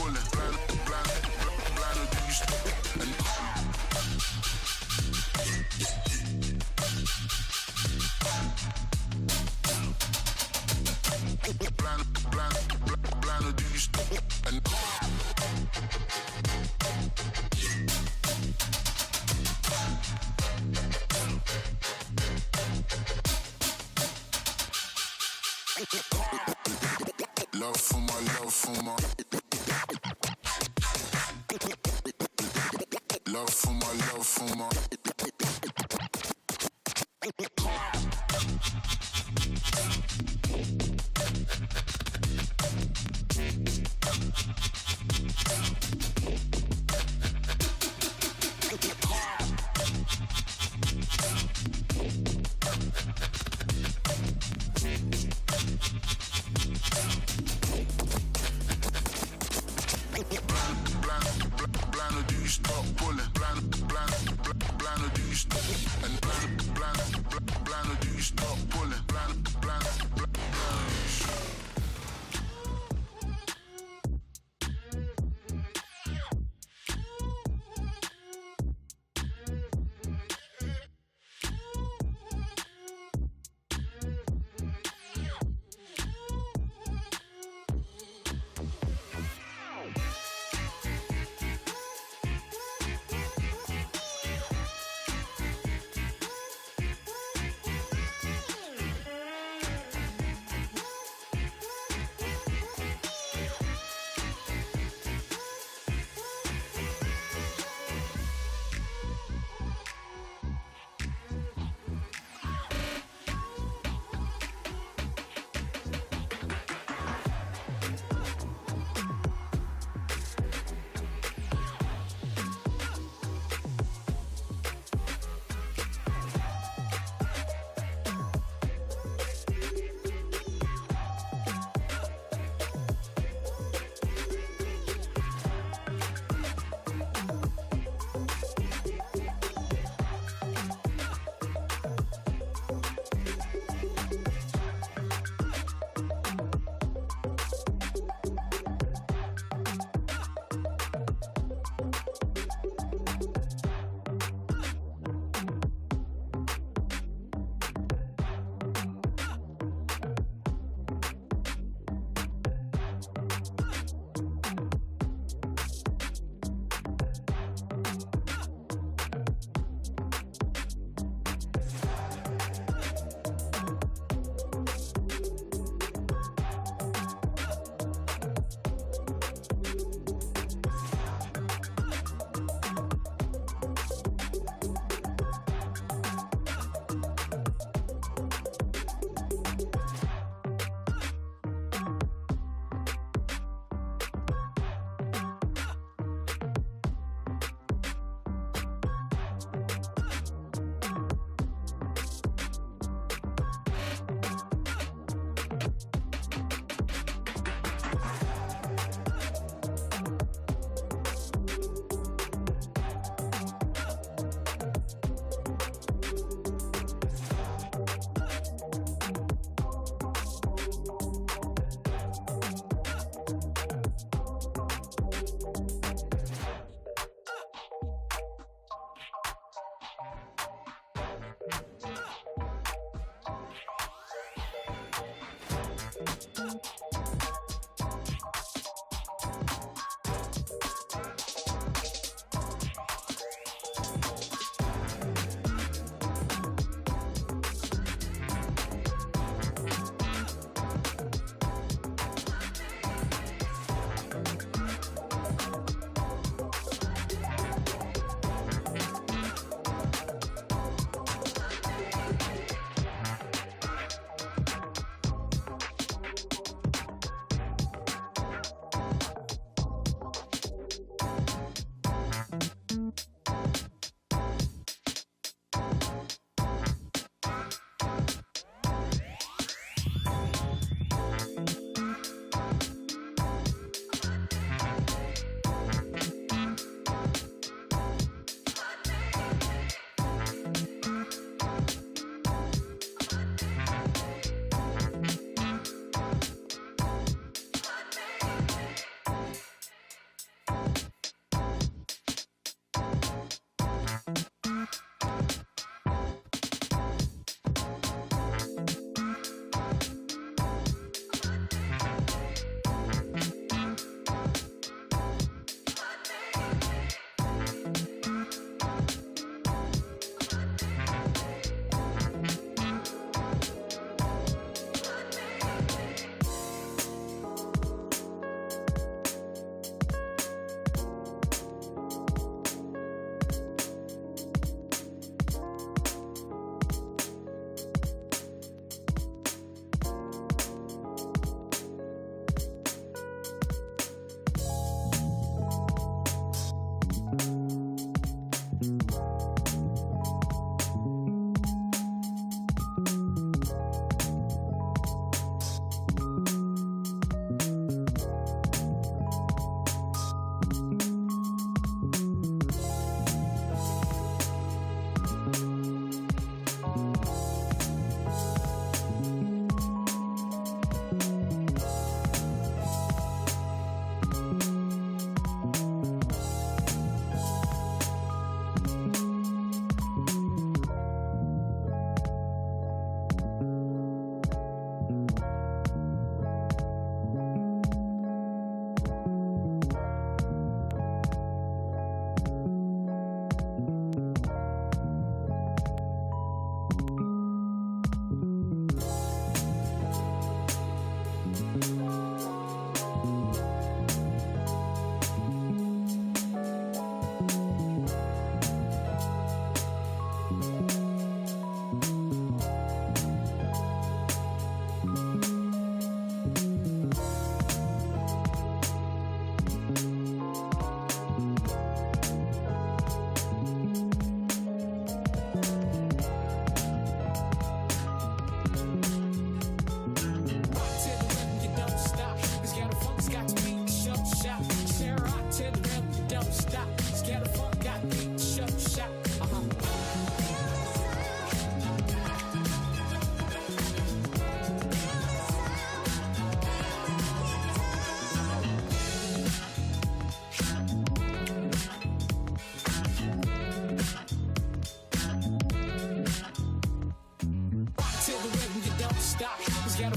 pulling? Blind, or do you stop? And blind, or do you stop? And love for my love for my love for my love for my blind, or do you stop pulling? Blind, or do you stop? And blind, or do you stop pulling? Blind.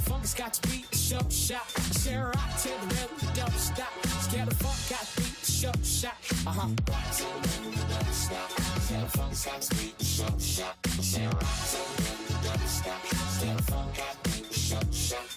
the funk, it's got to beat the show shot. Share rock till the rhythm don't stop. Scare the funk, got to beat the show shot. Rock till the rhythm don't stop. Scare the funk, it's got to beat the show shot. Share rock till the rhythm don't stop. Scare the funk, got to beat the show shot.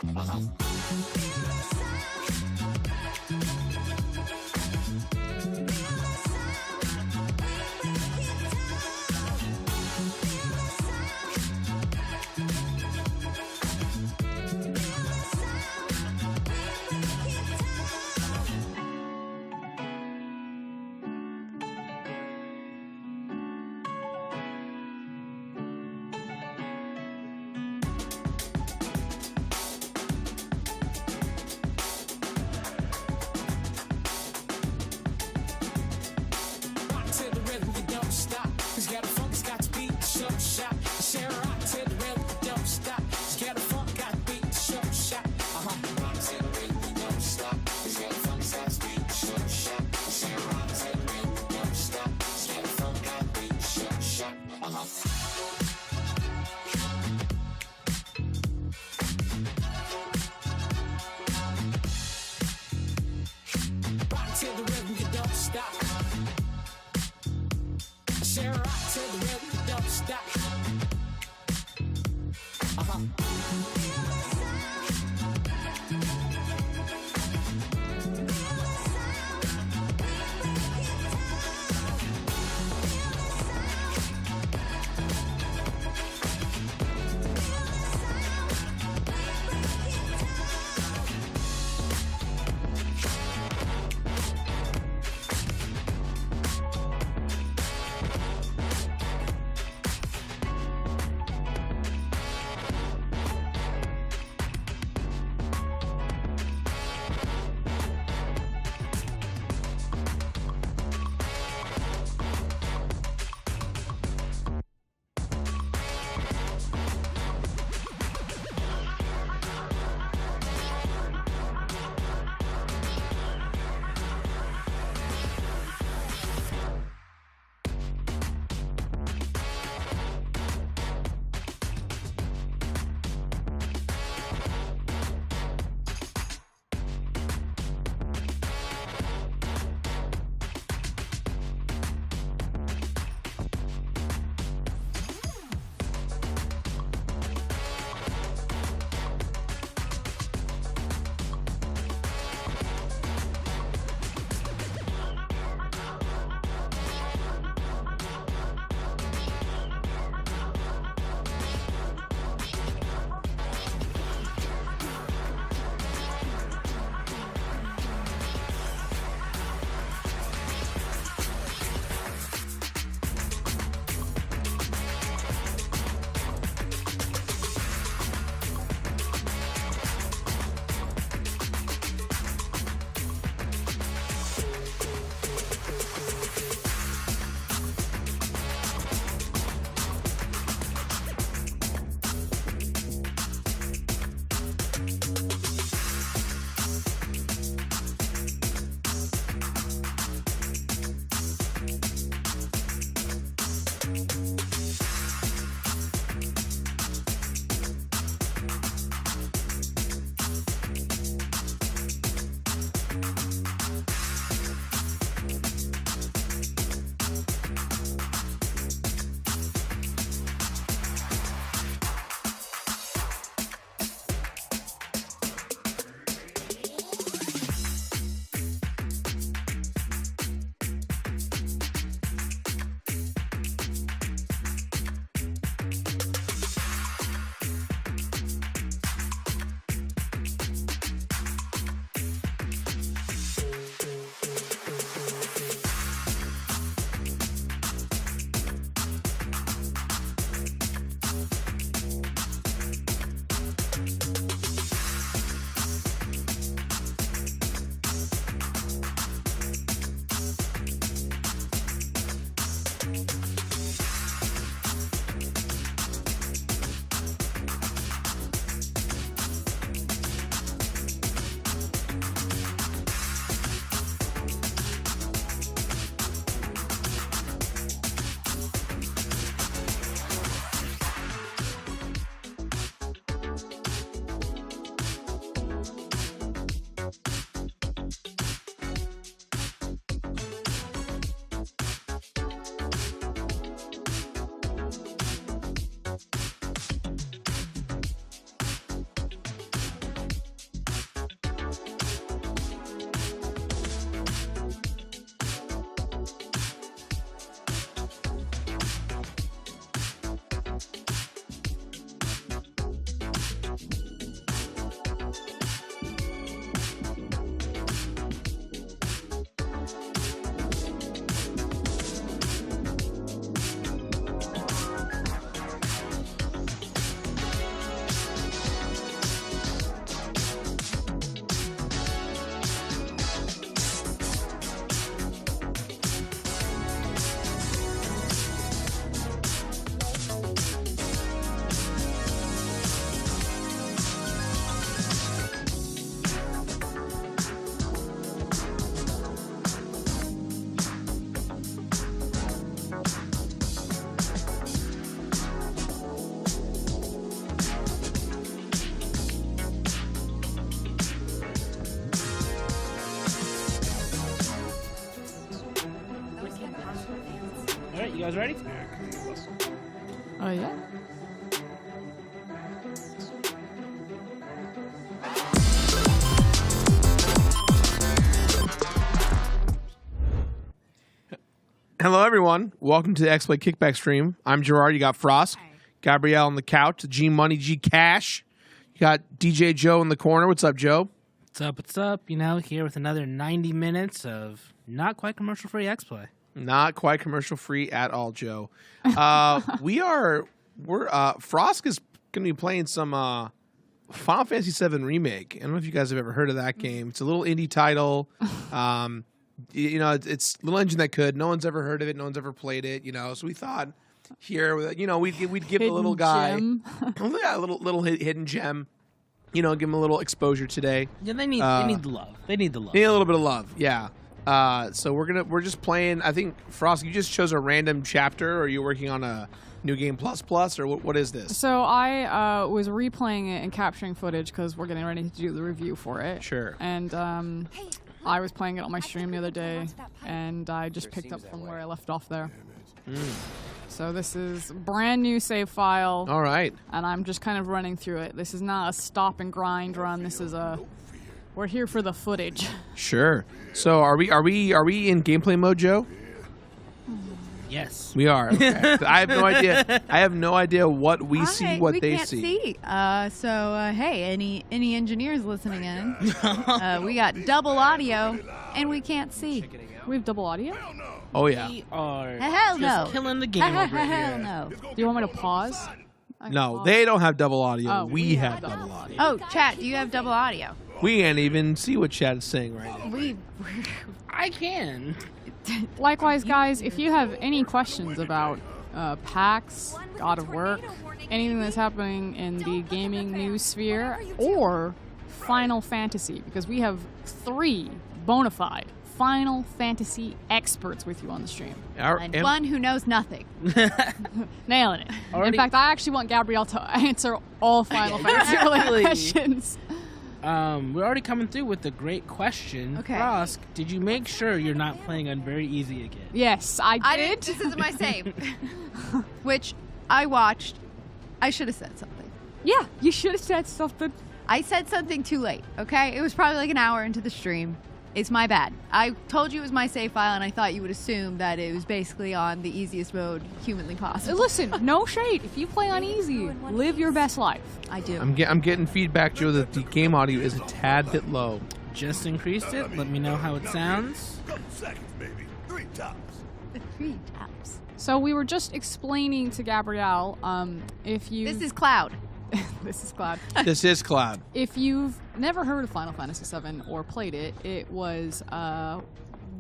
You guys ready? Oh, yeah. Hello, everyone. Welcome to the Xplay Kickback stream. I'm Jirard. You got Frosk, Gabrielle on the couch, G Money, G Cash. You got DJ Joe in the corner. What's up, Joe? What's up? What's up? You know, here with another 90 minutes of not quite commercial-free Xplay. Not quite commercial free at all, Joe. We're Frosk is going to be playing some Final Fantasy VII Remake. I don't know if you guys have ever heard of that game. It's a little indie title. You know, it's Little Engine That Could. No one's ever heard of it. No one's ever played it. You know, so we thought here, you know, we'd give the little guy a little hidden gem. You know, give him a little exposure today. Yeah, they need the love. They need the love. Need a little bit of love. Yeah. So we're just playing. I think Frost, you just chose a random chapter, or are you working on a new game plus, or what is this? So I was replaying it and capturing footage because we're getting ready to do the review for it. Sure. And I was playing it on my stream the other day, and I just picked up from where I left off there. So this is a brand new save file. All right. And I'm just kind of running through it. This is not a stop and grind run. This is we're here for the footage. Sure. So are we in gameplay mode, Joe? Yes. We are. Okay. I have no idea. I have no idea what we see, what they can't see. Hey, any engineers listening in? We got double audio, and we can't see. We have double audio? Oh yeah. We are Hell just no. killing the game over Hell here. no. Do you want me to pause? I can No, pause. they don't have double audio. Oh, we have double audio. Oh, chat, do you have double audio? We can't even see what chat is saying right now. I can. Likewise, guys, if you have any questions about PAX, God of Work, anything that's happening in the gaming news sphere, or Final Fantasy, because we have 3 bona fide Final Fantasy experts with you on the stream. And one who knows nothing. Nailing it. Already- In fact, I actually want Gabrielle to answer all Final Fantasy related questions. We're already coming through with the great question. Okay. Frosk, did you make sure you're not playing on very easy again? Yes, I did. I did. This is my save. Which I watched. I should have said something. Yeah, you should have said something. I said something too late, okay? It was probably like an hour into the stream. It's my bad. I told you it was my save file, and I thought you would assume that it was basically on the easiest mode humanly possible. Listen, no shade. If you play on easy, live your best life. I do. I'm getting feedback, Joe, that the game audio is a tad bit low. Just increased it. Let me know how it sounds. Seconds, baby. 3 tops. 3 taps. So we were just explaining to Gabrielle, if you... This is Cloud. This is Cloud. This is Cloud. If you've never heard of Final Fantasy VII or played it, it was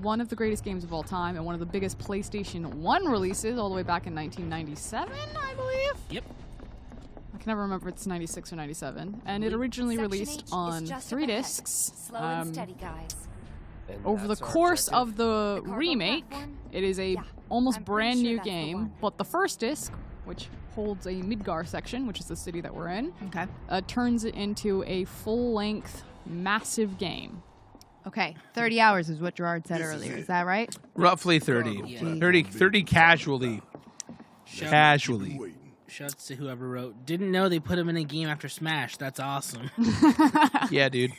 one of the greatest games of all time and one of the biggest PlayStation 1 releases all the way back in 1997, I believe? Yep. I can never remember if it's 96 or 97. And it originally released on 3 discs. Over the course of the remake, it is a almost brand new game, but the first disc, which holds a Midgar section, which is the city that we're in, Okay. turns it into a full-length, massive game. Okay. 30 hours is what Jirard said earlier. Is that right? Roughly 30. Yeah. 30 casually. Casually. Shouts to whoever wrote. Didn't know they put him in a game after Smash. That's awesome. Yeah, dude.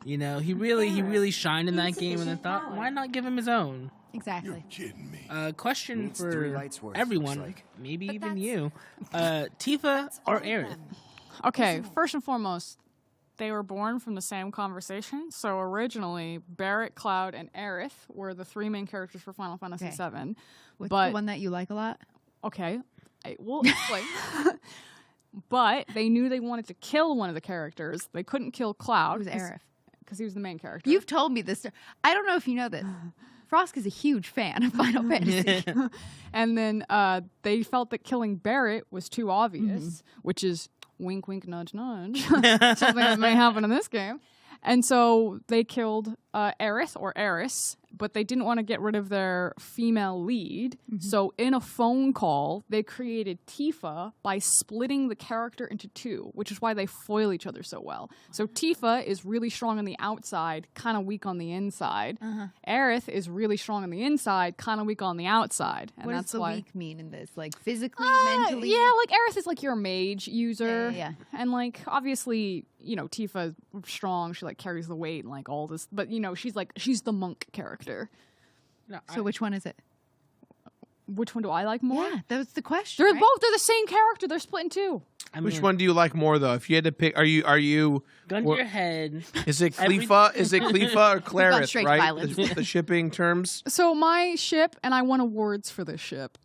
You know, he really shined in that game, and I thought, why not give him his own? Exactly. Kidding me. Question Needs 3 for lights worth, everyone, looks like. maybe even you. Tifa or Aerith? Okay, first and foremost, they were born from the same conversation. So originally, Barrett, Cloud, and Aerith were the 3 main characters for Final Fantasy Okay. VII. What's But the one that you like a lot? okay, we'll explain. But they knew they wanted to kill one of the characters. They couldn't kill Cloud. It was Aerith. Because he was the main character. You've told me this. I don't know if you know this. Frosk is a huge fan of Final Fantasy. And then they felt that killing Barrett was too obvious, which is wink, wink, nudge, nudge. Something that may happen in this game. And so they killed Aerith or Eris, but they didn't want to get rid of their female lead. So in a phone call, they created Tifa by splitting the character into two, which is why they foil each other so well. So Tifa is really strong on the outside, kind of weak on the inside. Aerith is really strong on the inside, kind of weak on the outside. And What that's does the why. weak mean in this? Like physically, mentally? Yeah, like Aerith is like your mage user. Yeah. And like obviously, you know, Tifa is strong, she like carries the weight and like all this, but you know, she's the monk character. No, So which one is it? Which one do I like more? Yeah, that was the question. They're right? both, they're the same character, they're split in two. I Which mean, one do you like more, though? If you had to pick, are you? gun to your head. Is it Every- Clefa? Is it Clefa or Clarith? straight to Right, violence. the shipping terms. So my ship, and I won awards for this ship,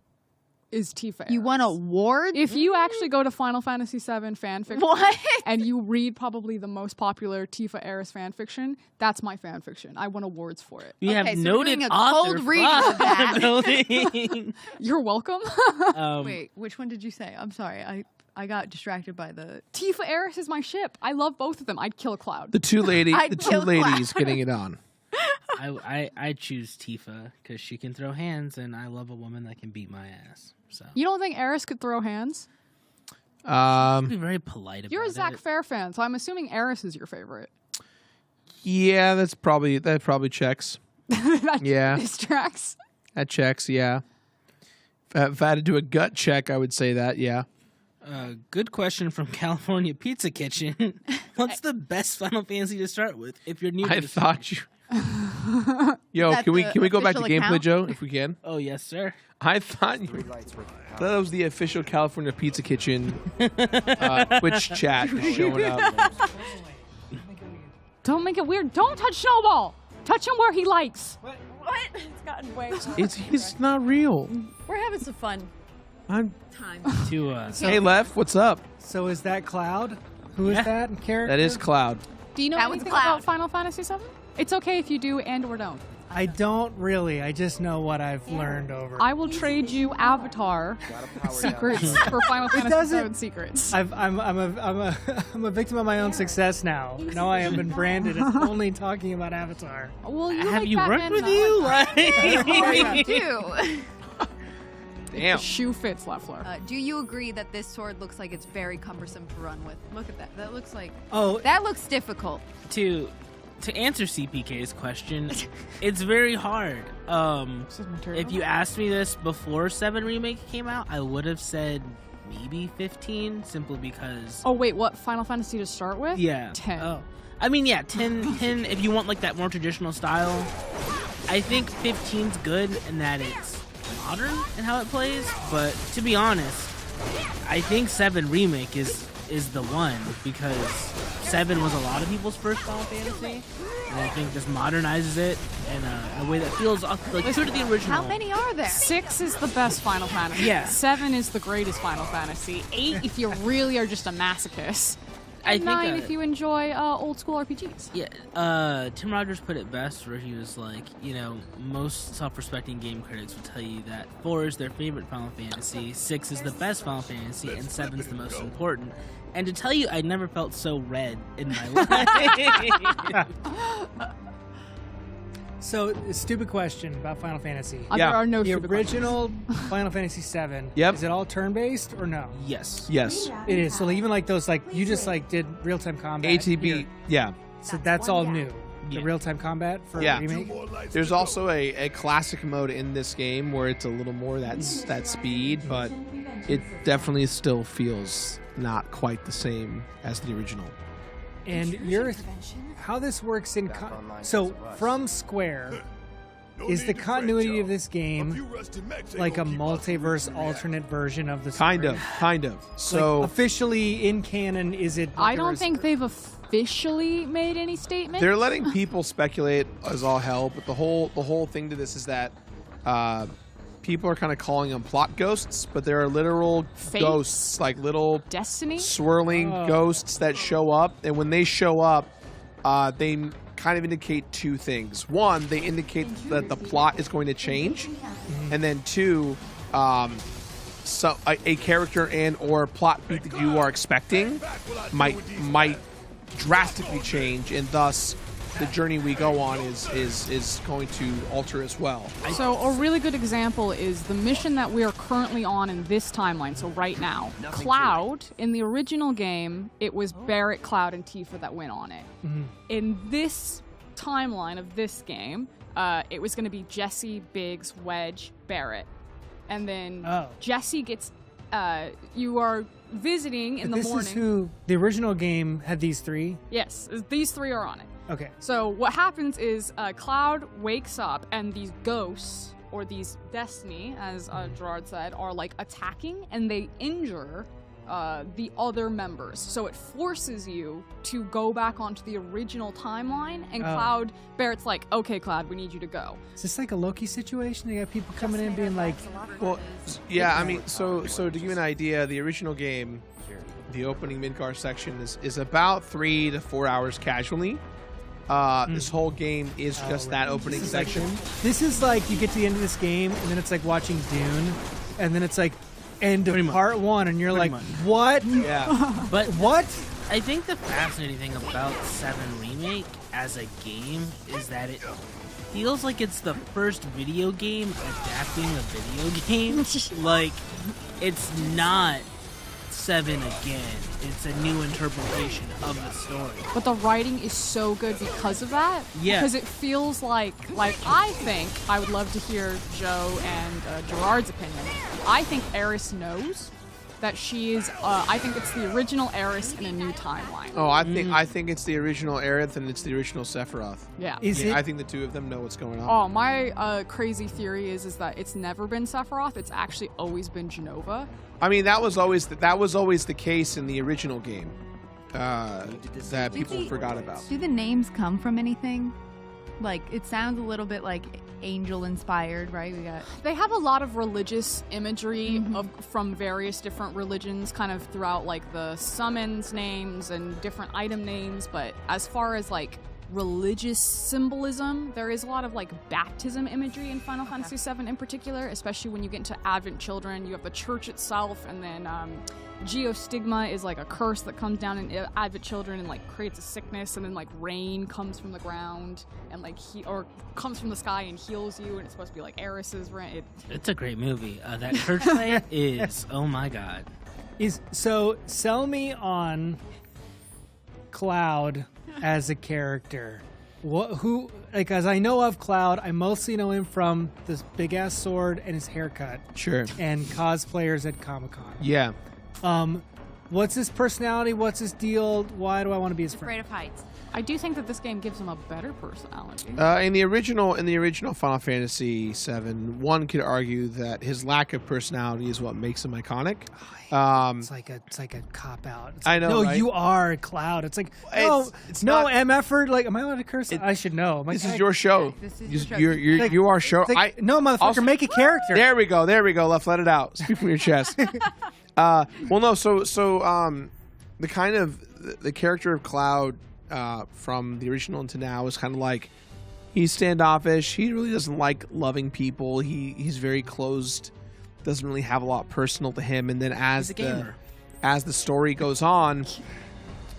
is Tifa. You Aerith. won awards? If you actually go to Final Fantasy VII fanfiction What? and you read probably the most popular Tifa Aerith fanfiction, that's my fanfiction. I won awards for it. We Okay, have so we're noted doing a author cold reading of Frosk that. in the building. You're welcome. Wait, which one did you say? I'm sorry. I got distracted by the... Tifa Aerith is my ship. I love both of them. I'd kill a Cloud. The two ladies killed getting it on. I choose Tifa because she can throw hands, and I love a woman that can beat my ass. So You don't think Aerith could throw hands? be very polite about You're a it. Zack Fair fan, so I'm assuming Aerith is your favorite. Yeah, that probably checks. Yeah, This tracks. that checks. Yeah. If I had to do a gut check, I would say that. Yeah. Good question from California Pizza Kitchen. What's the best Final Fantasy to start with if you're new to I the thought you. Yo, that can we the go back to official gameplay, account? Joe, if we can? Oh, yes, sir. I thought that was the official California Pizza Kitchen Twitch chat showing up. Don't make it weird. Don't touch Snowball. Touch him where he likes. What? It's gotten way... It's not real. We're having some fun I'm. time. Hey, Lef, what's up? So is that Cloud? Who is that in character? That is Cloud. Do you know That was anything Cloud. about Final Fantasy VII? It's okay if you do and or don't. I don't really. I just know what I've learned over. I will trade you Avatar secrets for Final Fantasy doesn't- VII secrets. I'm a victim of my own success now. Now I have been branded as only talking about Avatar. Well, you Have like you Batman worked with now. you? Like, do. Damn. The shoe fits, Leffler. Do you agree that this sword looks like it's very cumbersome to run with? Look at that. That looks like... Oh, That looks difficult. to answer CPK's question, it's very hard. If you asked me this before 7 Remake came out, I would have said maybe 15, simply because... Oh, wait, what? Final Fantasy to start with? Yeah. 10. Oh. I mean, yeah, 10 if you want like that more traditional style. I think 15's good in that it's modern in how it plays, but to be honest, I think 7 Remake is the one, because 7 was a lot of people's first Final Fantasy, and I think this modernizes it in a way that feels like true to the original. How many are there? 6 is the best Final Fantasy. Yeah. 7 is the greatest Final Fantasy. 8 if you really are just a masochist. I And think 9 if you enjoy old school RPGs. Yeah, Tim Rogers put it best, where he was like, you know, most self-respecting game critics will tell you that 4 is their favorite Final Fantasy, 6 is the best Final Fantasy, and 7 is the most important. And to tell you, I never felt so red in my life. so a stupid question about Final Fantasy. Yeah. There are no The stupid questions. original Final Fantasy VII. Yep. Is it all turn-based or no? Yes. Yes. It is. So even like those, like you just like did real-time combat. ATB. here. Yeah. So that's all new. Yeah. The real-time combat for Yeah. remake. There's also a classic mode in this game where it's a little more that speed, but it definitely still feels not quite the same as the original. And how this works in so from Square, is the continuity of this game like a multiverse alternate version of the story? Kind of. So Like, officially in canon, is it? I don't think they've officially made any statement. they're letting people speculate as all hell, but the whole thing to this is that people are kind of calling them plot ghosts, but there are literal Fates? ghosts, like little Destiny? swirling ghosts that show up, and when they show up, they kind of indicate two things. One, they indicate that the plot is going to change, and then two, so a character and or plot beat that you are expecting might drastically change, and thus the journey we go on is going to alter as well. So a really good example is the mission that we are currently on in this timeline, so right now. Cloud, in the original game, it was Barrett, Cloud, and Tifa that went on it. In this timeline of this game, it was going to be Jesse, Biggs, Wedge, Barrett. And then Jesse gets... you are visiting in the morning. This is who the original game had these three? Yes, these three are on it. Okay. So what happens is Cloud wakes up and these ghosts, or these destiny, as Jirard said, are like attacking and they injure the other members. So it forces you to go back onto the original timeline, and Cloud, Barrett's like, okay, Cloud, we need you to go. Is this like a Loki situation? They got people coming in being like... Well, yeah, I mean, so to give you an idea, the original game, the opening Midgar section is about 3 to 4 hours casually. This whole game is just that opening section. This is like you get to the end of this game, and then it's like watching Dune, and then it's like end of part 1, and you're like, what? Yeah. But what? I think the fascinating thing about 7 Remake as a game is that it feels like it's the first video game adapting a video game. Like, it's not 7 again. It's a new interpretation of the story. But the writing is so good because of that. Yeah. Because it feels like I think, I would love to hear Joe and Jirard's opinion. I think Eris knows that she is, I think it's the original Eris in a new timeline. Oh, I think it's the original Aerith and it's the original Sephiroth. Yeah. I think the two of them know what's going on. Oh, my crazy theory is that it's never been Sephiroth. It's actually always been Jenova. I mean, that was always the case in the original game that people forgot about. Do the names come from anything? Like, it sounds a little bit like angel inspired, right? They have a lot of religious imagery from various different religions kind of throughout like the summons names and different item names, but as far as like religious symbolism, there is a lot of like baptism imagery in Final Fantasy VII in particular, especially when you get into Advent Children. You have the church itself, and then Geostigma is like a curse that comes down in Advent Children and like creates a sickness, and then like rain comes from the ground and like or comes from the sky and heals you, and it's supposed to be like Eris's rain. It's a great movie. That church play is, oh my god. So sell me on Cloud as a character. As I know of Cloud, I mostly know him from this big ass sword and his haircut. Sure. And cosplayers at Comic-Con. Yeah. What's his personality? What's his deal? Why do I want to be his friend? Afraid of heights. I do think that this game gives him a better personality. In the original Final Fantasy VII, one could argue that his lack of personality is what makes him iconic. It's like a cop out. I know. No, right? you are Cloud. It's like no, it's no not, MF'er. Like, am I allowed to curse? I should know. This is your show. This is your show. You are show. Like, no, motherfucker, also, make a character. There we go. Let it out. Speak from your chest. Well, no. So the kind of the character of Cloud from the original into now is kind of like he's standoffish. He really doesn't like loving people. He's very closed. Doesn't really have a lot personal to him. And then as the story goes on,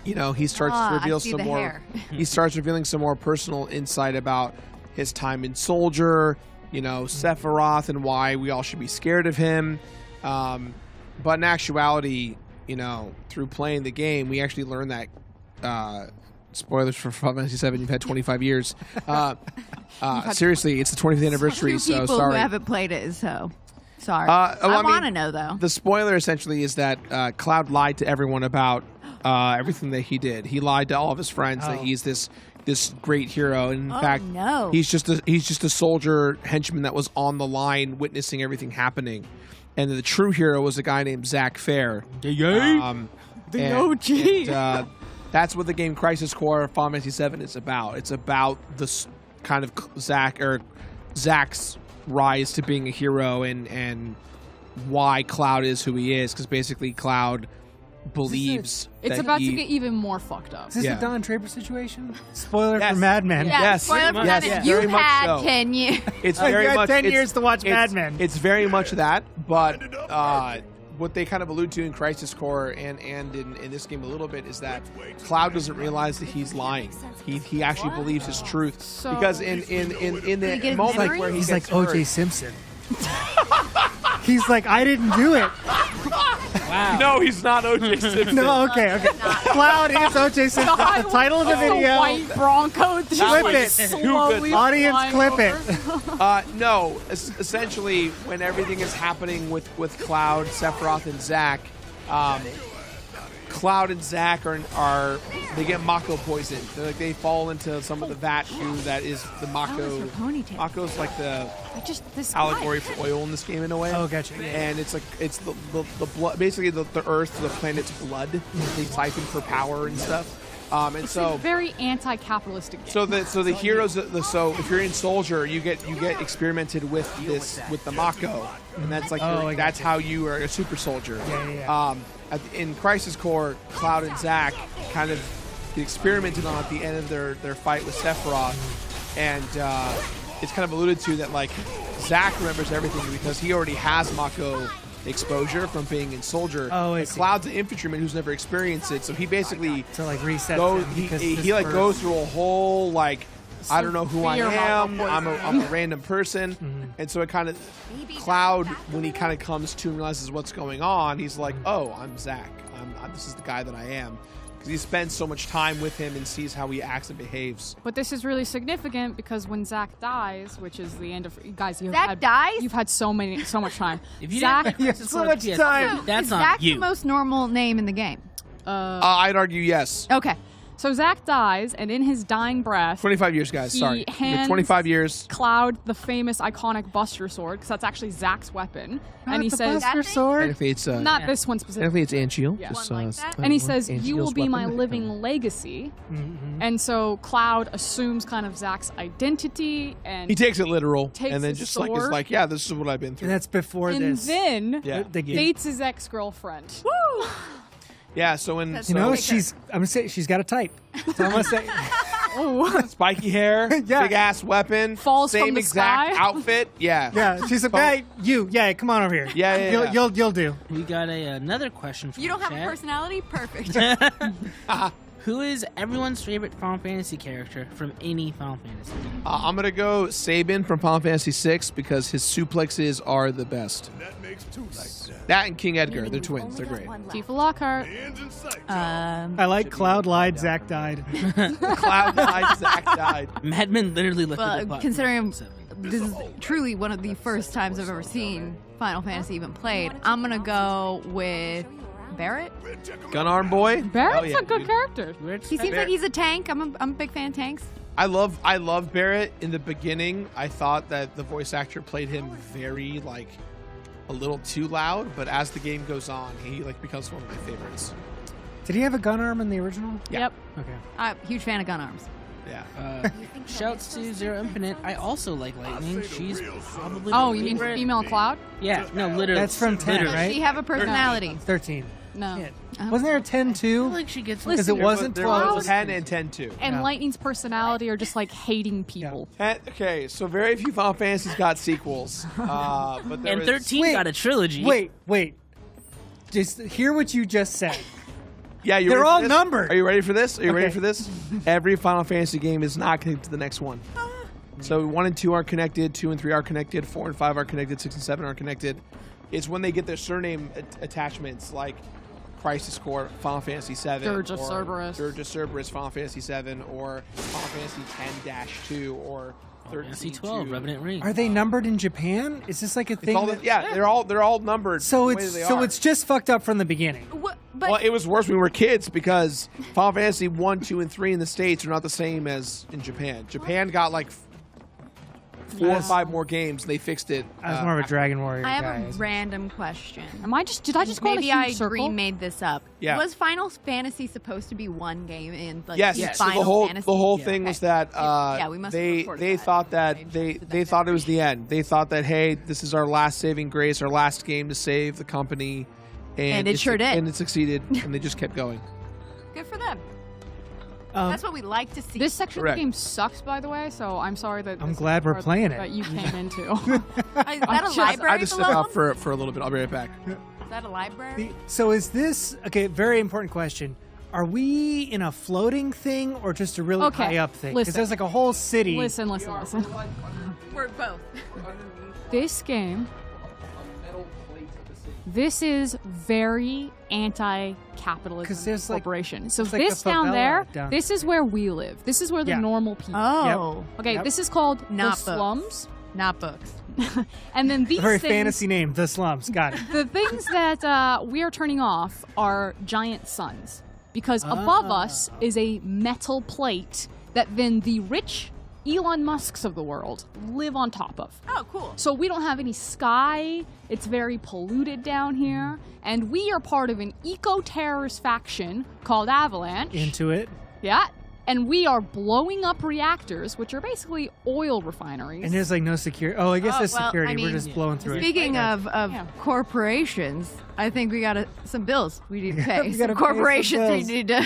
he starts to reveal some more. He starts revealing some more personal insight about his time in Soldier, Sephiroth, and why we all should be scared of him. But in actuality, through playing the game, we actually learned that. Spoilers for Final Fantasy VII. You've had 25 years. Seriously, it's the 25th anniversary. So people sorry. Who haven't played it, so sorry. I want to know though. The spoiler essentially is that Cloud lied to everyone about everything that he did. He lied to all of his friends that he's this great hero. And in fact, he's just a soldier henchman that was on the line, witnessing everything happening. And the true hero was a guy named Zack Fair. The OG. And, that's what the game Crisis Core Final Fantasy VII is about. It's about this kind of Zack's rise to being a hero and why Cloud is who he is. Because basically Cloud believes it's about to get even more fucked up. Is this a Don Draper situation? Spoiler for Mad Men. Yeah, Yes. spoiler for Mad Men. Yes, You very much had so. 10 years. It's You very had much 10 years to watch Mad Men. It's very much that, but what they kind of allude to in Crisis Core and in this game a little bit is that Cloud doesn't realize that he's lying. He actually believes his truth because in the moment where He's gets like O.J. hurt- Simpson. He's like, I didn't do it. Wow. No, he's not O.J. Simpson. No, okay. Cloud is O.J. Simpson. The title of the video. White Bronco. Just Clip like it. slowly Audience, flying clip over. it. No, essentially, when everything is happening with Cloud, Sephiroth, and Zack, Cloud and Zack are they get Mako poisoned. They fall into some of the vat goo that is the Mako. Mako's like the allegory for oil in this game in a way. Oh, gotcha. Yeah. And it's the blood, basically the Earth, the planet's blood. They siphon for power and stuff. And so very anti-capitalistic game. So the heroes. So if you're in Soldier, you get experimented with the Mako, and that's like that's how you are a super soldier. Yeah. In Crisis Core, Cloud and Zack kind of get experimented on at the end of their fight with Sephiroth, and it's kind of alluded to that like Zack remembers everything because he already has Mako exposure from being in Soldier. Oh, I and see. Cloud's an infantryman who's never experienced it, so he basically To like reset. goes he like goes through a whole like I don't know who I am. I'm a random person, and so it kind of Cloud when he kind of comes to and realizes what's going on. He's like, oh, I'm Zack. This is the guy that I am. Because he spends so much time with him and sees how he acts and behaves. But this is really significant because when Zack dies, which is the end of guys, you've Zack dies? You've had so much time. If you Zack, didn't play so much PS3, time. that's is on Zack you. the most normal name in the game? I'd argue yes. Okay. So Zack dies, and in his dying breath, 25 years, guys. He Sorry. You have hands 25 years. Cloud the famous iconic Buster Sword, because that's actually Zack's weapon, and he the says, Buster Sword. Technically, it's not this one specifically. technically it's Anchiel. Yeah. Just, One like that? And he says, Anchiel's you will be my weapon. living legacy. And so Cloud assumes kind of Zack's identity, and He takes it literal, Takes and then his just like is sword. like, yeah, this is what I've been through. And that's before and this. then Yeah. The game. dates his ex-girlfriend. Yeah, so when That's so You know, Okay, I'm gonna say she's got a type. So I'm gonna say. spiky hair, Yeah. big ass weapon, Falls same from the exact sky. outfit. Yeah. Yeah, she's a guy. Yeah, come on over here. Yeah. You'll do. We got another question from You don't the have a chat. personality? Perfect. Who is everyone's favorite Final Fantasy character from any Final Fantasy game? I'm gonna go Sabin from Final Fantasy VI because his suplexes are the best. That and King Edgar, they're twins. They're great. Tifa Lockhart. I like Cloud lied, Zack died. Cloud died, Zack died. Madman literally lifted the Well, button. considering this is truly one of the first times I've ever seen Final Fantasy even played, I'm gonna go with Barrett. Gun Arm Boy. Barrett's Hell yeah, a good dude. character. He seems like he's a tank. I'm a big fan of tanks. I love Barrett. In the beginning, I thought that the voice actor played him very like a little too loud, but as the game goes on, he like becomes one of my favorites. Did he have a gun arm in the original? Yeah. Yep. Okay. Huge fan of gun arms. Yeah. Shouts to Zero Infinite. I also like Lightning. She's probably Oh, my you mean favorite. female Cloud? Yeah, no, literally. That's from 10, literally. right? Does she have a personality? 13. No. Shit. Wasn't there a 10 I too? feel like she gets Because it wasn't There 12. was 10 and 10 too. And Yeah. Lightning's personality are just like hating people. Okay, so very few Final Fantasies got sequels, but there And was, 13 Wait, got a trilogy. Wait. Just hear what you just said. Yeah, you They're ready for all this? numbered. Are you ready for this? Are you ready Okay. for this? Every Final Fantasy game is not connected to the next one. So 1 and 2 are connected, 2 and 3 are connected, 4 and 5 are connected, 6 and 7 are connected. It's when they get their surname attachments, like Crisis Core, Final Fantasy 7, Dirge of or Cerberus. Dirge of Cerberus, Final Fantasy 7, or Final Fantasy 10-2, or 13. Fantasy 12, Revenant Ring. Are they numbered in Japan? Is this like a thing? They're all numbered. So the way they are. it's just fucked up from the beginning. But Well, it was worse when we were kids because Final Fantasy 1, 2, and 3 in the States are not the same as in Japan. Japan got like 4 or 5 more games. They fixed it. I was more of a Dragon Warrior I have guy. a random question. Did I just go Maybe in a I huge circle? remade this up. Yeah. Was Final Fantasy supposed to be one game in like Yes, each so Final Fantasy? the whole thing was that Yeah, we must have they recorded they that. thought that I they just did they that thought it was memory. the end. They thought that hey, this is our last saving grace, our last game to save the company, And it sure did. and it succeeded, and they just kept going. Good for them. Um, That's what we like to see. This section Correct. of the game sucks, by the way, so I'm sorry that I'm this is glad the we're part playing it. that you came into. Is that a library I just step below out for a little bit. I'll be right back. that a library? So is this okay? Very important question. Are we in a floating thing or just a really high up thing? Because Listen. there's like a whole city. Listen. We're both. This game, this is very anti-capitalism 'Cause there's, like- corporation. So it's like this the down favela there, down this is where we live. This is where the Yeah. normal people. Oh, Okay, Yep. this is called Not the books. slums. not books. And then these A very things, fantasy name, the slums. Got it. the things that we are turning off are giant suns. Because above us is a metal plate that then the rich Elon Musks of the world live on top of. Oh, cool. So we don't have any sky. It's very polluted down here. And we are part of an eco-terrorist faction called Avalanche. Into it. Yeah. And we are blowing up reactors, which are basically oil refineries. And there's like no security. Oh, I guess there's well, security. I We're mean, just blowing through it. Speaking of Yeah. corporations, I think we got some bills we need to pay. We Some gotta pay some corporations we bills. need to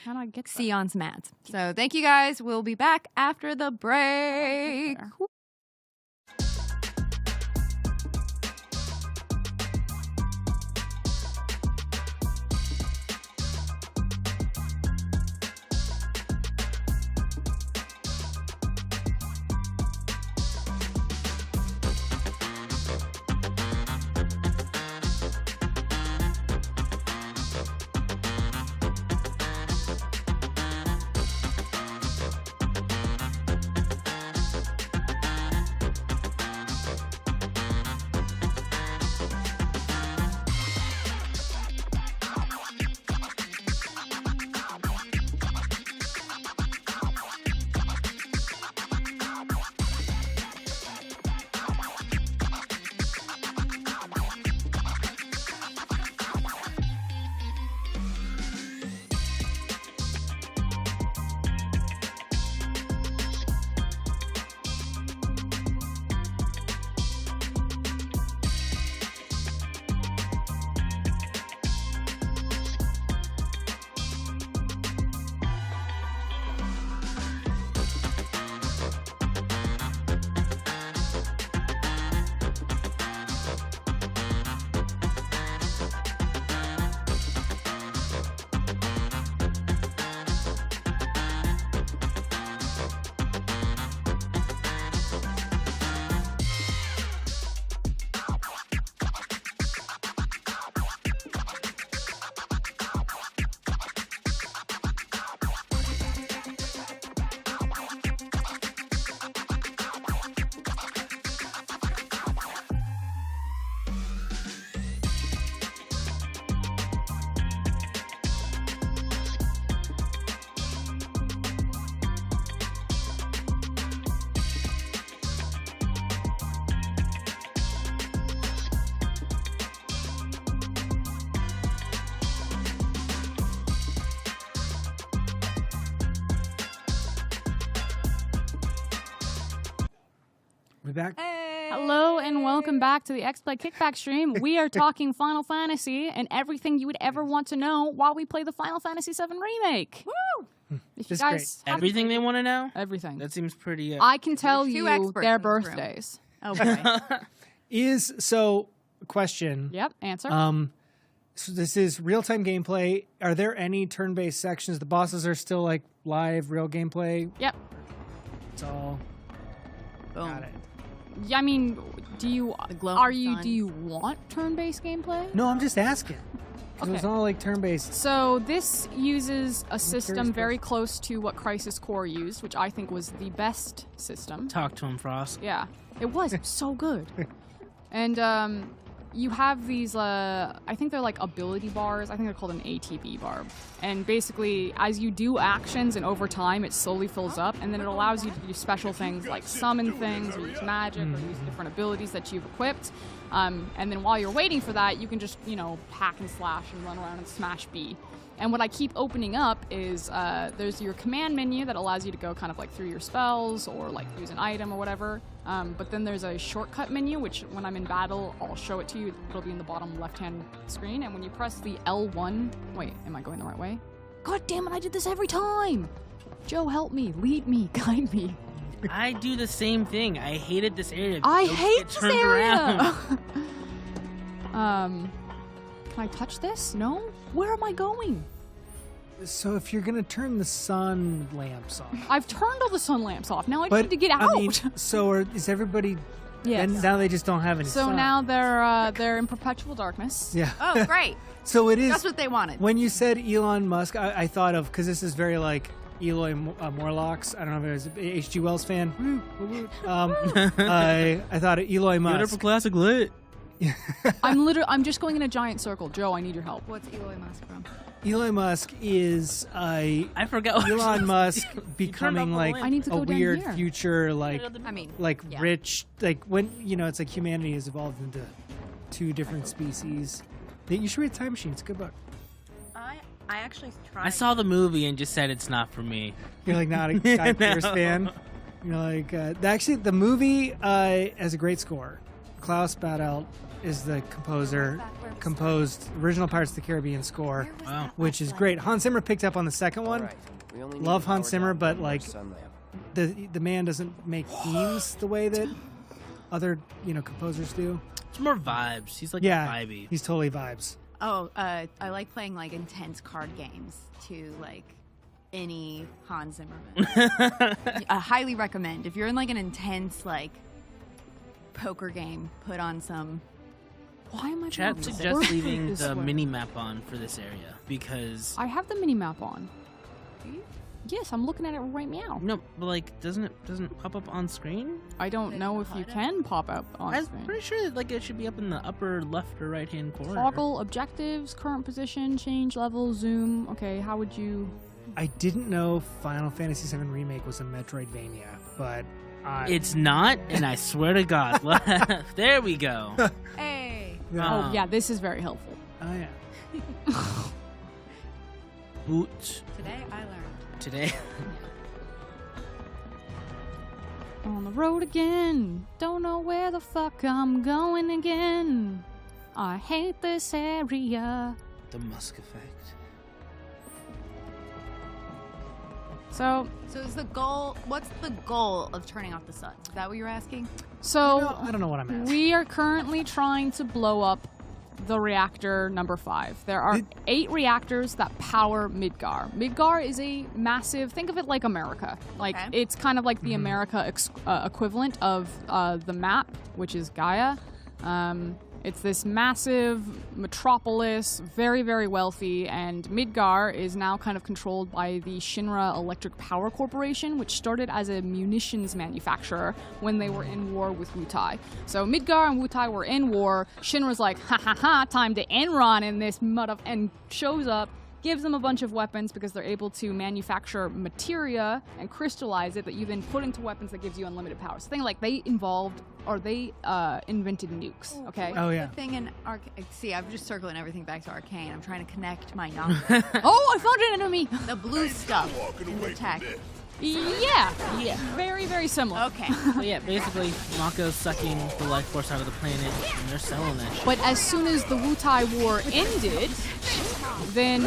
How do I get see on mats. So thank you guys. We'll be back after the break. We're back. Hello and welcome back to the Xplay Kickback stream. We are talking Final Fantasy and everything you would ever want to know while we play the Final Fantasy VII Remake. Woo! If you This is guys have Everything they want to know? everything. That seems pretty... I can tell There's two you experts their in this room. birthdays. Oh boy. Question. Yep, answer. So this is real-time gameplay. Are there any turn-based sections? The bosses are still like live, real gameplay. Yep. It's all. Boom. Got it. Yeah, I mean, do you glowing do you want turn-based gameplay? No, I'm just asking. 'Cause It's Okay. all like turn-based. So this uses a system curious very close to what Crisis Core used, which I think was the best system. Talk to him, Frost. Yeah, it was so good. And you have these, I think they're like ability bars. I think they're called an ATB bar. And basically, as you do actions and over time, it slowly fills up, and then it allows you to do special things like summon things, or use magic, or use different abilities that you've equipped. And then while you're waiting for that, you can just, hack and slash and run around and smash B. And what I keep opening up is there's your command menu that allows you to go kind of like through your spells or like use an item or whatever. But then there's a shortcut menu, which when I'm in battle, I'll show it to you. It'll be in the bottom left-hand screen. And when you press the L1, wait, am I going the right way? God damn it, I did this every time. Joe, help me, lead me, guide me. I do the same thing. I hated this area. I Don't hate get this turned area. around. Can I touch this? No? Where am I going? So if you're gonna turn the sun lamps on, I've turned all the sun lamps off. Now I need to get out. I mean, is everybody? Yes. And now they just don't have any. So sun. now they're in perpetual darkness. Yeah. Oh, great. So it is. That's what they wanted. When you said Elon Musk, I thought of, because this is very like Eloy Morlocks. I don't know if it was an H.G. Wells fan. I thought of Eloy Musk. Beautiful classic lit. I'm just going in a giant circle. Joe, I need your help. What's Elon Musk from? Elon Musk is I forgot. What Elon Musk becoming the like light. I need to a go down weird here. future, like I mean, yeah. rich, like when it's like humanity has evolved into two different species. You should read Time Machine. It's a good book. I actually tried. I saw the movie and just said it's not for me. You're like not a Guy Pearce fan. You're like actually the movie has a great score. Klaus Badelt is the composer. Composed original Pirates of the Caribbean score, Wow. which is great. Hans Zimmer picked up on the second one. Love Hans Zimmer, but like the man doesn't make themes the way that other composers do. It's more vibes. He's like vibey. He's totally vibes. Oh, I like playing like intense card games to like any Hans Zimmerman. I highly recommend if you're in like an intense like poker game. Put on some. Why am I Chat doing suggests this? leaving This the way. mini map on for this area because I have the mini map on. Do you? Yes, I'm looking at it right now. no, but like doesn't it pop up on screen? I don't know if you can pop up on I'm screen. pretty sure like it should be up in the upper left or right hand corner. Toggle objectives, current position, change level, zoom. Okay, how would you? I didn't know Final Fantasy VII Remake was a Metroidvania, but It's not, and I swear to God. There we go. Hey. Oh yeah, this is very helpful. Oh yeah. Boot Today I learned. today. On the road again. Don't know where the fuck I'm going again. I hate this area. The Musk effect. So So is the goal? What's the goal of turning off the sun? Is that what you're asking? I don't know what I'm asking. we are currently trying to blow up the reactor number 5. There are 8 reactors that power Midgar. Midgar is a massive, think of it like America. Like, Okay. it's kind of like the America equivalent of the map, which is Gaia. It's this massive metropolis, very, very wealthy, and Midgar is now kind of controlled by the Shinra Electric Power Corporation, which started as a munitions manufacturer when they were in war with Wutai. So Midgar and Wutai were in war. Shinra's like, ha ha ha, time to Enron in this and shows up, gives them a bunch of weapons because they're able to manufacture materia and crystallize it that you then put into weapons that gives you unlimited power. So think like they invented nukes, okay? Oh yeah. The thing in see, I'm just circling everything back to Arcane. I'm trying to connect my knowledge. Oh, I found an enemy! The blue stuff in the tech. Yeah, very, very similar. Okay. So yeah, basically Mako's sucking the life force out of the planet, and they're selling that shit. But as soon as the Wutai War ended, then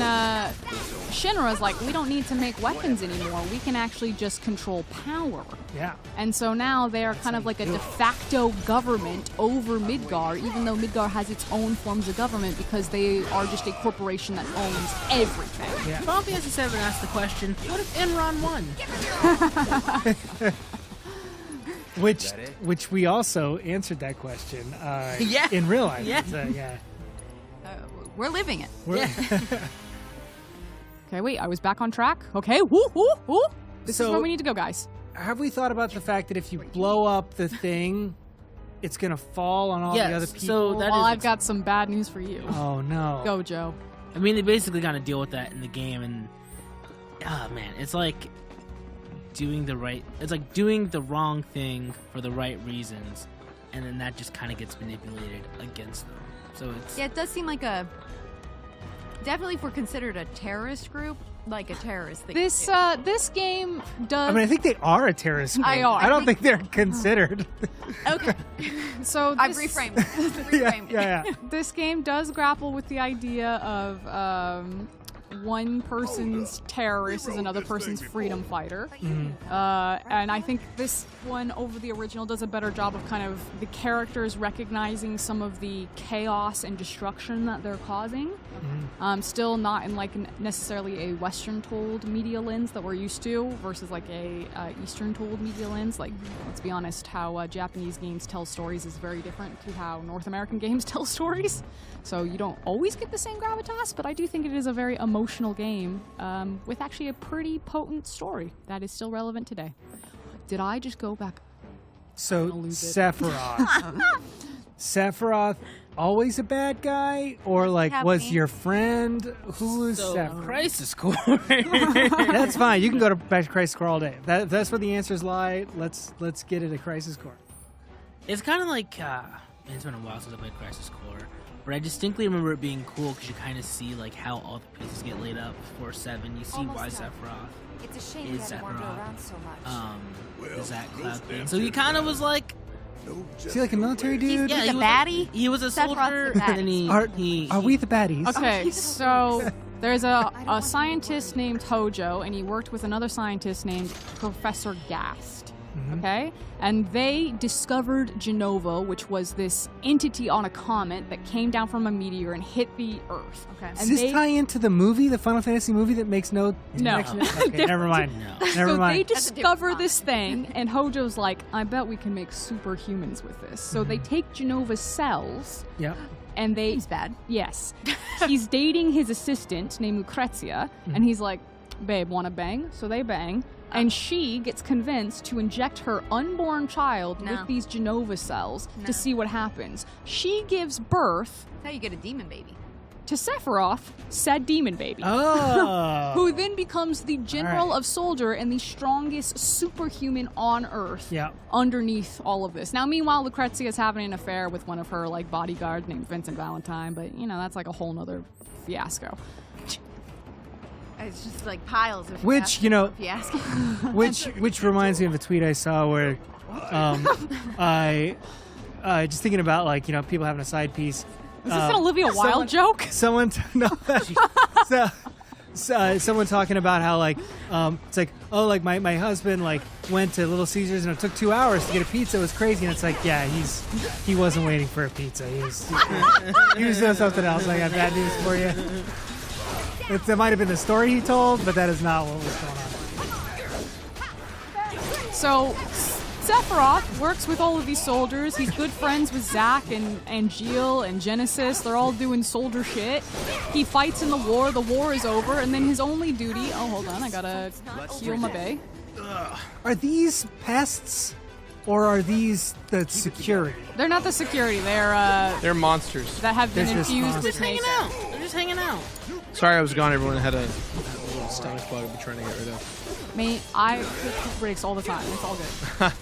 Shinra's like, we don't need to make weapons anymore. We can actually just control power. Yeah. And so now they are kind of like a de facto government over Midgar, even though Midgar has its own forms of government because they are just a corporation that owns everything. Yeah. Final Fantasy VII asked the question, what if Enron won? Which we also answered that question Yeah. in real life. Yeah. So, yeah. We're living it. Okay, wait, I was back on track. Okay, woo. This is So- where we need to go, guys. Have we thought about the fact that if you blow up the thing, it's going to fall on all the other people? so that Well, is I've got some bad news for you. Oh, no. Go, Joe. I mean, they basically got to deal with that in the game, and man, it's like doing the wrong thing for the right reasons, and then that just kind of gets manipulated against them. So it's Yeah, it does seem like definitely if we're considered a terrorist group, like a terrorist thing. This game does. I mean, I think they are a terrorist group. I are. I don't think they're considered. Okay. so I've this- reframed it. yeah. This game does grapple with the idea of one person's terrorist is another person's freedom fighter. And I think this one over the original does a better job of kind of the characters recognizing some of the chaos and destruction that they're causing. Still not in like necessarily a Western told media lens that we're used to versus like a Eastern told media lens. Like, let's be honest, how Japanese games tell stories is very different to how North American games tell stories. So you don't always get the same gravitas, but I do think it is a very emotional game with actually a pretty potent story that is still relevant today. Did I just go back? So Sephiroth. Sephiroth, always a bad guy, or like was your friend? Who is Sephiroth? Crisis Core. That's fine. You can go back to Crisis Core all day. That's where the answers lie. Let's get it at Crisis Core. It's kind of like it's been a while since I played Crisis Core, but I distinctly remember it being cool because you kind of see like how all the pieces get laid up for 7. You see why Sephiroth It's a shame is you had to wander Sephiroth. around so much. Is that cloud thing? So he kind of was like, Is he like a military dude? He's a baddie. He was a soldier, Sephiroth's a and he Are we the baddies? Okay, so there's a scientist named Hojo, and he worked with another scientist named Professor Gast. Okay? And they discovered Jenova, which was this entity on a comet that came down from a meteor and hit the Earth. Okay. Does this tie into the movie, the Final Fantasy movie that makes no connection? Okay, never mind. Never So mind. they discover this thing, and Hojo's like, I bet we can make superhumans with this. So they take Jenova's cells, Yep. and they... He's bad. Yes. He's dating his assistant named Lucrezia, and he's like, babe, wanna bang? So they bang. And she gets convinced to inject her unborn child with these Jenova cells to see what happens. She gives birth That's how you get a demon baby. to Sephiroth, said demon baby. Oh. Who then becomes the general of soldier and the strongest superhuman on Earth underneath all of this. Now, meanwhile, Lucrezia is having an affair with one of her like bodyguards named Vincent Valentine, but you know, that's like a whole nother fiasco. It's just like piles of Which, you know, fiasco. which reminds me of a tweet I saw where I just thinking about like, you know, people having a side piece. Is this an Olivia Wilde joke? Someone talking about how like it's like, oh, like my husband like went to Little Caesars and it took 2 hours to get a pizza. It was crazy. And it's like, yeah, he wasn't waiting for a pizza. He was doing something else. I got bad news for you. That might have been the story he told, but that is not what was going on. So Sephiroth works with all of these soldiers. He's good friends with Zack and Jill and Genesis. They're all doing soldier shit. He fights in the war. The war is over, and then his only duty... Oh, hold on. I gotta heal my bae. Are these pests, or are these the security? They're not the security. They're monsters that have been They're just infused with hanging Mako. out. They're just hanging out. Sorry, I was gone. Everyone had a little stomach bug I've been trying to get rid of. Me, I take breaks all the time. It's all good.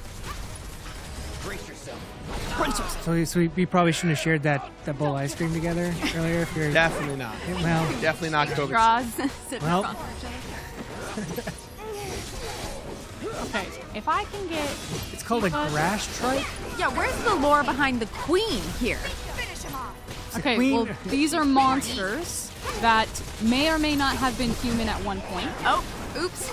So we probably shouldn't have shared that bowl of ice cream together earlier. If you're Definitely not. Well, Definitely not COVID. Straws sitting Well. across each other. Okay, if I can get... it's called a grass tripe. Yeah, where's the lore behind the queen here? Okay, queen- well, these are monsters that may or may not have been human at one point. Oh, oops.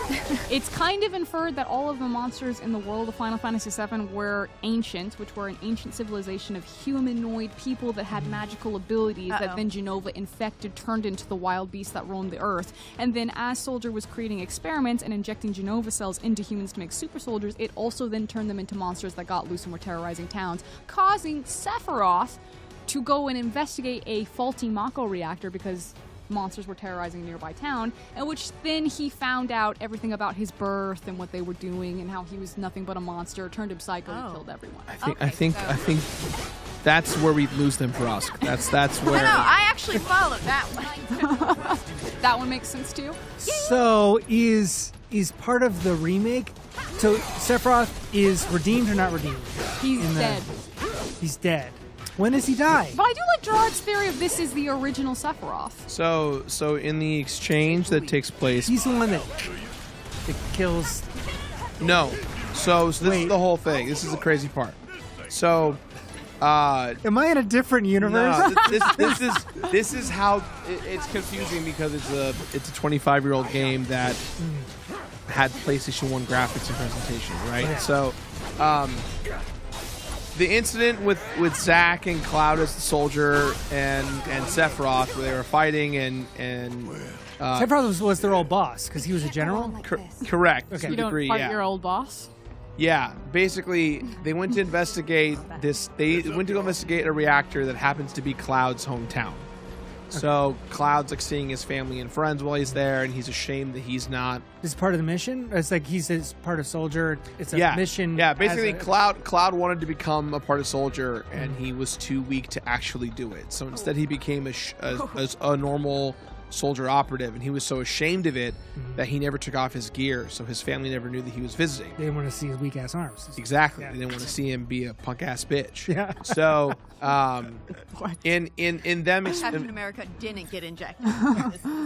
It's kind of inferred that all of the monsters in the world of Final Fantasy VII were ancient, which were an ancient civilization of humanoid people that had magical abilities that then Jenova infected, turned into the wild beasts that roamed the earth. And then as Soldier was creating experiments and injecting Jenova cells into humans to make super soldiers, it also then turned them into monsters that got loose and were terrorizing towns, causing Sephiroth to go and investigate a faulty Mako reactor because monsters were terrorizing a nearby town, in which then he found out everything about his birth and what they were doing and how he was nothing but a monster, turned him psycho and killed everyone. I think that's where we lose them, Frosk. That's where. No, I actually followed that one. That one makes sense too? So is part of the remake. So Sephiroth is redeemed or not redeemed? He's dead. He's dead. When does he die? But I do like Jirard's theory of this is the original Sephiroth. So in the exchange that takes place. He's the one that kills. No. So this is the whole thing. This is the crazy part. So Am I in a different universe? No, this is how it's confusing because it's a 25-year-old game that had PlayStation 1 graphics and presentation, right? Yeah. So, the incident with Zack and Cloud as the soldier and Sephiroth, where they were fighting and Sephiroth was their old boss because he was a general. Correct. Okay. To You a don't degree, fight yeah. your old boss. Yeah, basically, they went to investigate this. They went to go investigate a reactor that happens to be Cloud's hometown. So Cloud's like seeing his family and friends while he's there, and he's ashamed that he's not. This is part of the mission. It's like he's part of soldier. It's a mission. Yeah, basically, as a- Cloud wanted to become a part of soldier, and he was too weak to actually do it. So instead, he became a normal soldier operative, and he was so ashamed of it that he never took off his gear, so his family never knew that he was visiting. They didn't want to see his weak ass arms. Exactly. Yeah. They didn't want to see him be a punk ass bitch. Yeah. So, in them Captain America didn't get injected.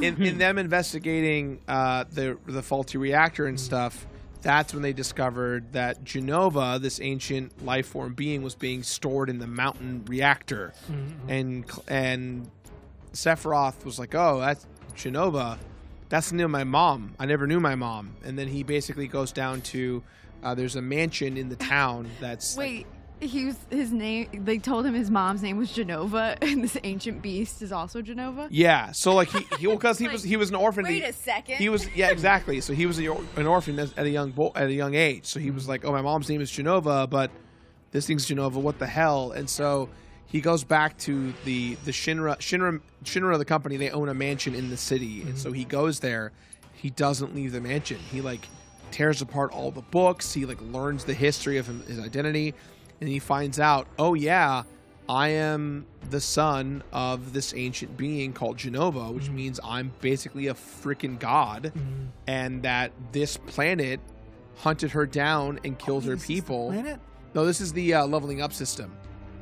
in them investigating the faulty reactor and stuff, that's when they discovered that Jenova, this ancient life form being, was being stored in the mountain reactor, and Sephiroth was like, "Oh, that's Jenova. That's the name of my mom. I never knew my mom." And then he basically goes down to there's a mansion in the town that's Wait, his name. They told him his mom's name was Jenova, and this ancient beast is also Jenova. yeah. So like because he was an orphan. Wait a second. He was exactly. So he was an orphan at a young age. So he was like, "Oh, my mom's name is Jenova, but this thing's Jenova. What the hell?" And so he goes back to the Shinra, the company. They own a mansion in the city, and so he goes there. He doesn't leave the mansion. He like tears apart all the books. He like learns the history of his identity, and he finds out, oh yeah, I am the son of this ancient being called Jenova, which means I'm basically a freaking god, and that this planet hunted her down and killed her people. Planet? No, this is the leveling up system.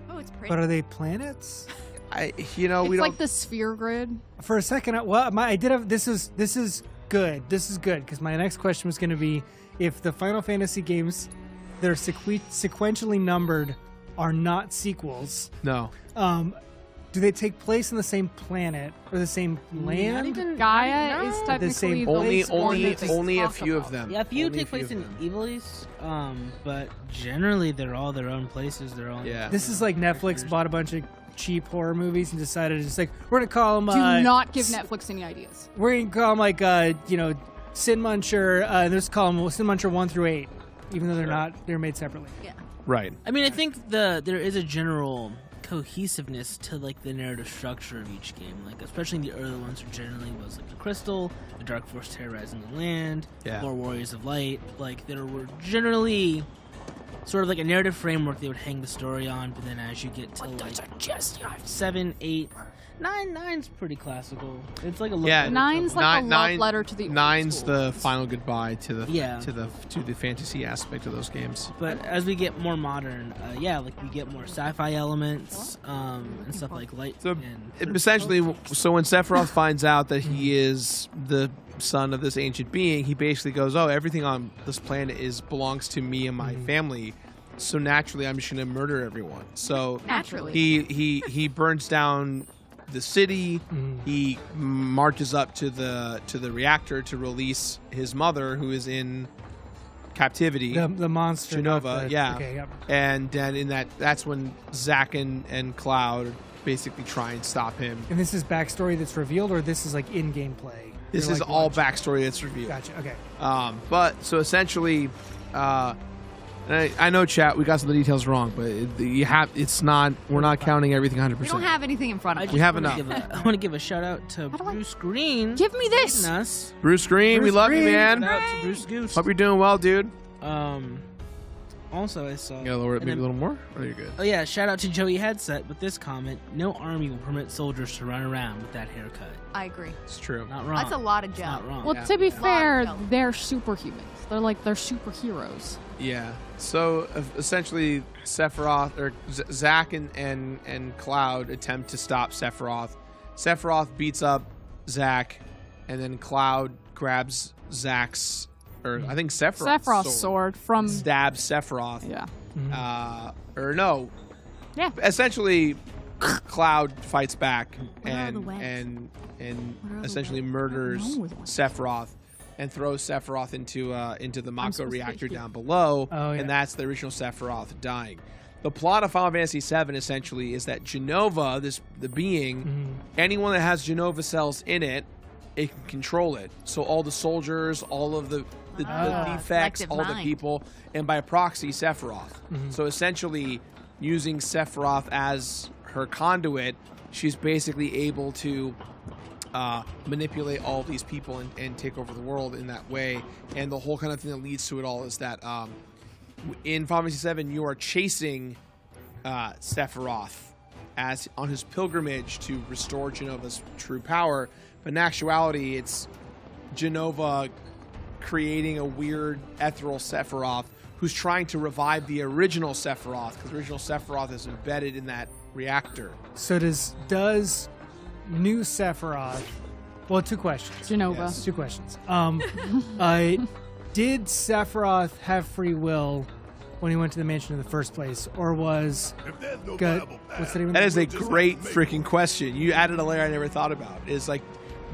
Oh, it's pretty. But are they planets? It's we like don't. the sphere grid. For a second, I did have this is good. This is good because my next question was going to be if the Final Fantasy games that are sequentially numbered are not sequels. No. Do they take place on the same planet or the same land? Gaia is The technically same- the place one that they only a talk few about. of them. Yeah, a few Only take place of in them. Ivalice, but generally they're all their own places. They're all Yeah. This is like Netflix bought a bunch of cheap horror movies and decided just like we're gonna call them. Do not give Netflix any ideas. We're gonna call them like Sin Muncher. Let's call them Sin Muncher 1 through 8, even though they're not. They're made separately. Yeah. Right. I mean, I think there is a general cohesiveness to like the narrative structure of each game. Like especially the early ones, generally was like the Crystal, the Dark Force terrorizing the land, Yeah. more Warriors of Light. Like there were generally sort of like a narrative framework they would hang the story on. But then as you get to like 7, 8, 9, 9's pretty classical. It's like a little Yeah. Nine's like a love letter to the old Nine's school. the final goodbye to the Yeah. to the fantasy aspect of those games. But as we get more modern, like we get more sci-fi elements and stuff like light. So and essentially, so when Sephiroth finds out that he is the son of this ancient being, he basically goes, "Oh, everything on this planet belongs to me and my family. So naturally, I'm just going to murder everyone." So Naturally. he burns down the city. He marches up to the reactor to release his mother, who is in captivity. The monster. not Jenova, the- yeah. Okay, yep. And then that's when Zack and Cloud basically try and stop him. And this is backstory that's revealed, or this is like in-game play? This You're, is like, all watching- backstory that's revealed. Gotcha. Okay. But so essentially, and I know, chat, we got some of the details wrong, but it's not. We're not counting everything 100%. We don't have anything in front of us. We have wanna enough. I want to give a shout out to Bruce Green. Give me this. Leading us. Bruce Green, we Bruce love you, Green. man. Shout out to Bruce Goose. Hope you're doing well, dude. Also, I saw. You gotta lower it and maybe a then- little more. Oh, you're good. Oh yeah, shout out to Joey Headset with this comment: "No army will permit soldiers to run around with that haircut." I agree. It's true. Not wrong. That's a lot of It's gel. not wrong. Well, Yeah. to be Lot fair, of gel. they're superhumans. They're superheroes. Yeah. So essentially, Sephiroth or Zack and Cloud attempt to stop Sephiroth. Sephiroth beats up Zack, and then Cloud grabs Zack's, or I think Sephiroth's Sephiroth's sword from stabs Sephiroth. yeah. Or no, Yeah. essentially, Cloud fights back What are the and webs? and What are the essentially webs? murders No one wants Sephiroth and throws Sephiroth into the Mako supposed to reactor be- down below, Oh, yeah. and that's the original Sephiroth dying. The plot of Final Fantasy VII essentially is that Jenova, the being, anyone that has Jenova cells in it, it can control it. So all the soldiers, all of the defects, Collective all the mind. people, and by proxy, Sephiroth. So essentially, using Sephiroth as her conduit, she's basically able to manipulate all of these people and take over the world in that way. And the whole kind of thing that leads to it all is that in Final Fantasy VII, you are chasing Sephiroth as on his pilgrimage to restore Jenova's true power. But in actuality, it's Jenova creating a weird ethereal Sephiroth who's trying to revive the original Sephiroth, because the original Sephiroth is embedded in that reactor. So does new Sephiroth? Well, two questions. Jenova. Yes. Two questions. Did Sephiroth have free will when he went to the mansion in the first place, or was what's the name? That is a great freaking question. You added a layer I never thought about. Is like,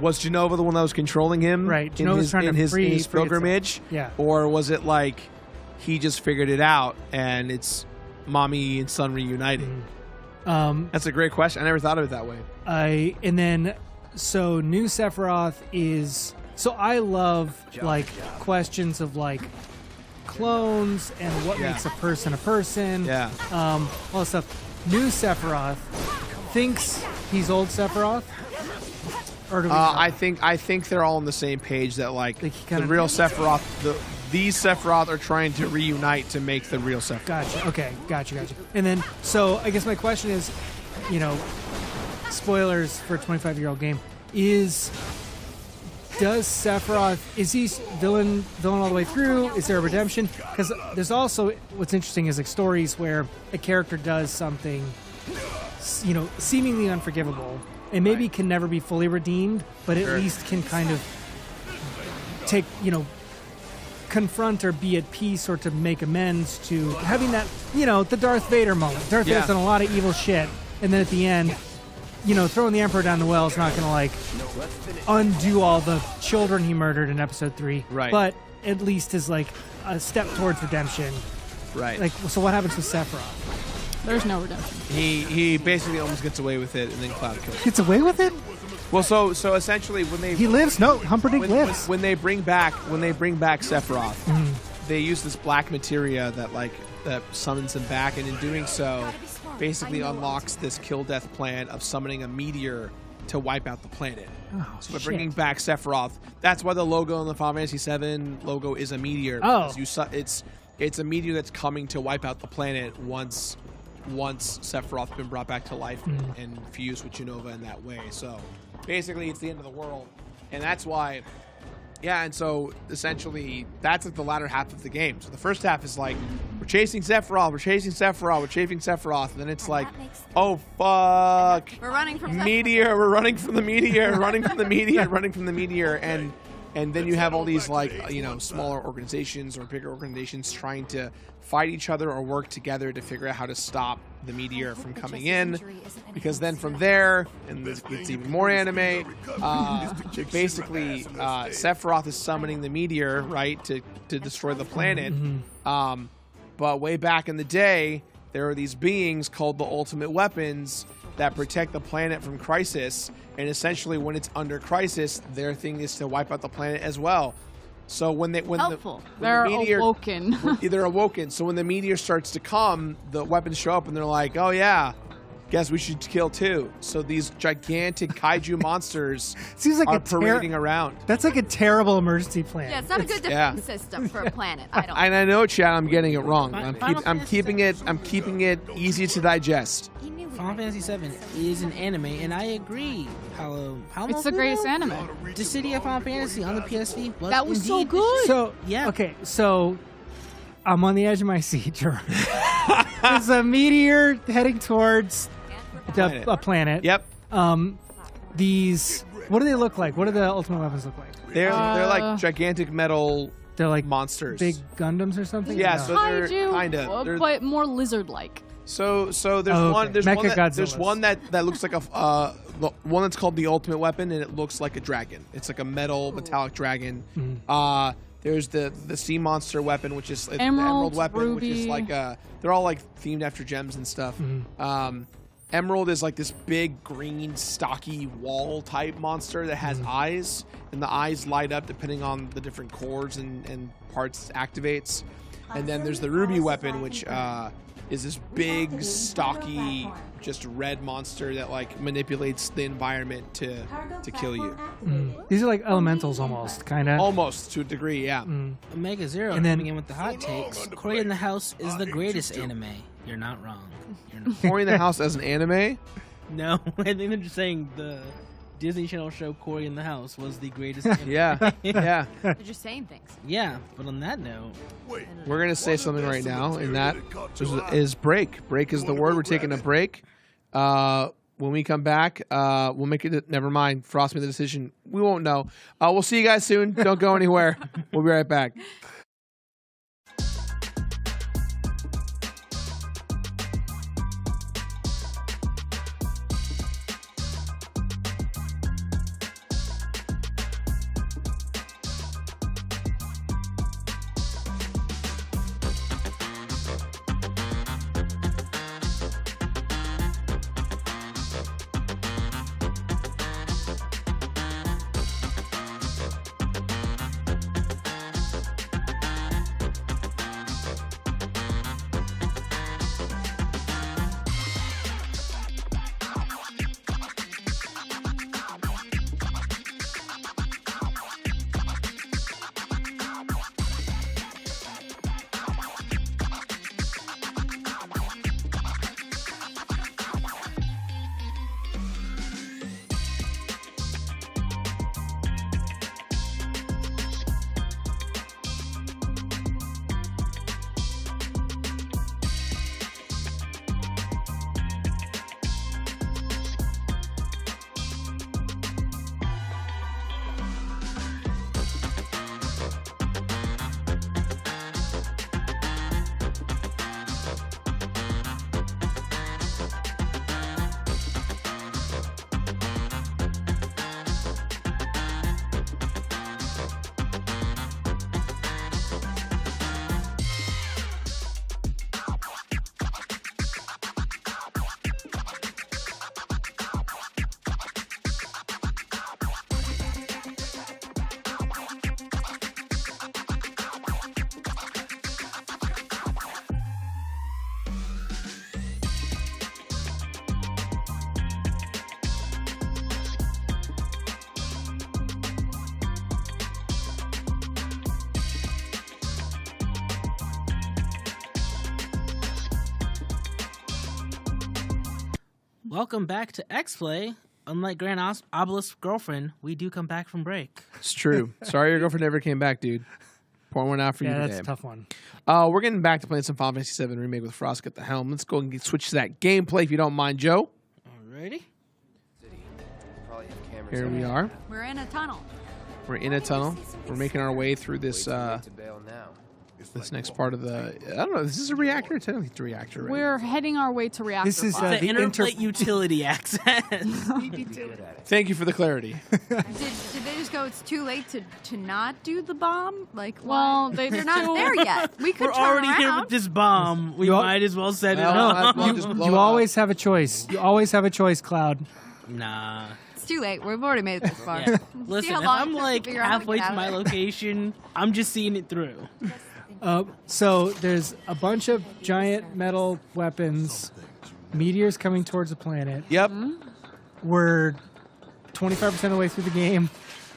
was Jenova the one that was controlling him? Right, In Jenova's his, trying to in his, free in his itself. pilgrimage? Yeah. Or was it like he just figured it out and it's mommy and son reuniting? That's a great question. I never thought of it that way. And then so new Sephiroth is so I love like questions of like clones and what Yeah. makes a person. Yeah. All that stuff. New Sephiroth thinks he's old Sephiroth. Or do we know? I think they're all on the same page that like Like he the kinda- real Sephiroth, these Sephiroth are trying to reunite to make the real Sephiroth. Gotcha. Okay. Gotcha. And then, so I guess my question is, spoilers for a 25-year-old game, does Sephiroth, is he villain all the way through? Is there a redemption? Because there's also, what's interesting is like stories where a character does something, seemingly unforgivable, and maybe can never be fully redeemed, but at least can kind of take, confront or be at peace or to make amends to having that, the Darth Vader moment. Darth Vader's done a lot of evil shit, and then at the end, throwing the Emperor down the well is not going to undo all the children he murdered in Episode 3. Right. But at least is like a step towards redemption. Right. Like, so what happens with Sephiroth? There's no redemption. He basically almost gets away with it, and then Cloud kills him. Gets away with it? Well, so essentially when they He lives? No, Humperdinck lives. when they bring back Sephiroth, they use this black materia that summons him back, and in doing so, basically unlocks this kill death plan of summoning a meteor to wipe out the planet. So by bringing back Sephiroth, that's why the logo on the Final Fantasy VII logo is a meteor. Oh. Because it's a meteor that's coming to wipe out the planet once Sephiroth's been brought back to life and fused with Jenova in that way. So basically it's the end of the world, and that's why and so essentially that's like the latter half of the game. So the first half is like, we're chasing Sephiroth, and then it's like, oh fuck, We're running from meteor, we're running from the meteor, running from the meteor, and then you have all these smaller organizations or bigger organizations trying to fight each other or work together to figure out how to stop the meteor from coming in, because then from there, and this gets even more anime, basically Sephiroth is summoning the meteor, right, to destroy the planet. But way back in the day, there are these beings called the Ultimate Weapons that protect the planet from crisis, and essentially when it's under crisis, their thing is to wipe out the planet as well. So when Helpful. They're the meteor, awoken. they're awoken. So when the meteor starts to come, the weapons show up and they're like, oh yeah, guess we should kill too. So these gigantic kaiju monsters Seems like are a parading around. That's like a terrible emergency plan. Yeah, it's not a good defense system for a planet. I don't. And I know, Chad, I'm getting it wrong. Final I'm Fantasy keeping it easy to digest. Final Fantasy VII is an anime, and I agree. How It's the greatest anime. The City of Final Fantasy on the PSV was That was so indeed good. So Yeah. okay, so I'm on the edge of my seat, Jirard. There's a meteor heading towards a planet. Yep. These, what do they look like? What do the ultimate weapons look like? They're like gigantic metal They're like monsters. big Gundams or something. Yeah, No. so they're Kaiju, kind of. but more lizard-like. So there's Oh, one. okay. There's one. Mechagodzillas. There's one that looks like a the one that's called the ultimate weapon, and it looks like a dragon. It's like a metal metallic dragon. There's the sea monster weapon, which is the emerald weapon, which is Ruby. like they're all like themed after gems and stuff. Emerald is like this big green stocky wall type monster that has eyes, and the eyes light up depending on the different cores and parts it activates. And then there's the ruby weapon, which is this big stocky just red monster that like manipulates the environment to kill you. These are like elementals almost, kind of. Almost to a degree, yeah. Omega Zero And then- coming in with the hot takes. Cory in the House is the greatest anime. You're not wrong. You're not. Cory in the House as an anime. No, I think they're just saying the Disney Channel show Cory in the House was the greatest anime. Yeah. They're just saying things. Yeah, but on that note, We're gonna say something right now, and that is break. Break is the word. We're taking a break. When we come back, we'll make it. Never mind. Frost made the decision. We won't know. We'll see you guys soon. Don't go anywhere. We'll be right back. welcome back to Xplay. Unlike Grand Obelisk's girlfriend, we do come back from break. It's true. Sorry your girlfriend never came back, dude. Pouring one out for you Yeah, today. that's a tough one. We're getting back to playing some Final Fantasy VII Remake with Frosk at the helm. Let's go and switch to that gameplay if you don't mind, Joe. Alrighty. Here we are. We're in a tunnel. We're in a tunnel. We're making our way through this this next part of the... I don't know. This is a reactor? Technically it's a reactor, right? We're heading our way to reactor. This is, five. The the interplate utility access. Thank you for the clarity. Did they just go, it's too late to not do the bomb? Like, Well, why? They're not there yet. We could We're turn already around. here with this bomb. We You al- might as well set it Well, up. I'll just blow You it always have a choice. You always have a choice, Cloud. Nah. It's too late. We've already made it this far. Yeah. See Listen, how if long I'm it took to like figure out how halfway get to out my of it? location, I'm just seeing it through. So there's a bunch of giant metal weapons, meteors coming towards the planet. Yep. We're 25% of the way through the game.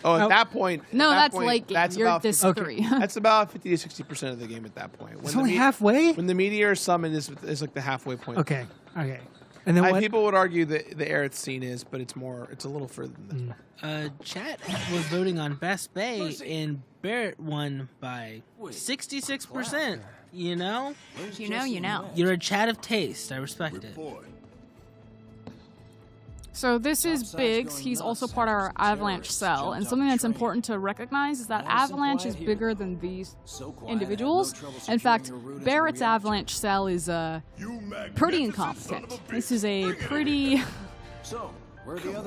Oh, at Oh. that point... No, at that that's point, late game. That's You're about, this Okay. 3. that's about 50 to 60% of the game at that point. When It's the only me- halfway? When the meteor summon is like the halfway point. Okay. And then what? People would argue that the Aerith scene is, but it's a little further than that. Chat was voting on Best Bay, and Barrett won by 66%. You know? You know. You're a chat of taste. I respect it. So this is Biggs. He's also part of our Avalanche cell, and something that's important to recognize is that Avalanche is bigger than these individuals. In fact, Barrett's Avalanche cell is pretty incompetent. This is a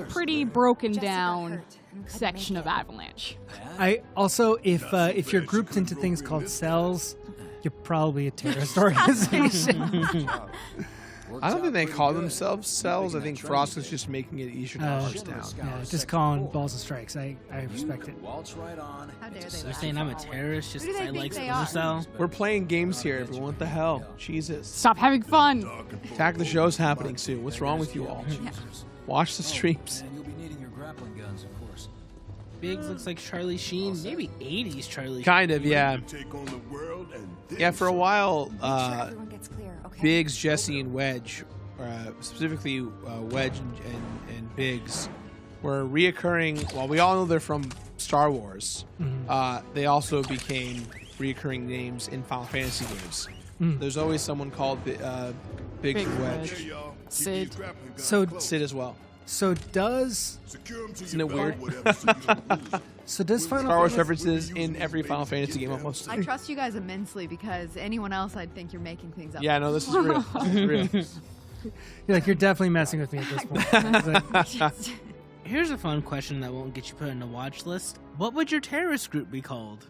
pretty broken down section of Avalanche. I also, if you're grouped into things called cells, you're probably a terrorist organization. I don't think they call themselves cells. I think Frosk is just making it easier to understand. Yeah, just calling balls and strikes. I respect it. How dare they? They're saying I'm a terrorist just Who do because they I think like they Splinter are? Cell. We're playing games here, everyone. What the hell? Jesus. Stop having fun. Attack the Show's happening soon. What's wrong with you all? Watch the streams. And you'll be needing your grappling guns, of course. Biggs looks like Charlie Sheen, maybe 80s Charlie Sheen. Kind of, yeah. Take on the world and Yeah, for a while, Everyone gets clear. Okay. Biggs, Jesse, and Wedge, specifically Wedge and Biggs, were reoccurring. Well, we all know they're from Star Wars. They also became reoccurring names in Final Fantasy games. There's always someone called Biggs Big and Wedge. Wedge. y'all. Sid. So Sid as well. does Isn't it weird? Final Star Wars Fantasy references in every Final Fantasy game almost. I trust you guys immensely because anyone else, I'd think you're making things up. Yeah, no, this is real. This is real. you're definitely messing with me at this point. It's like, Here's a fun question that won't get you put in a watch list. What would your terrorist group be called?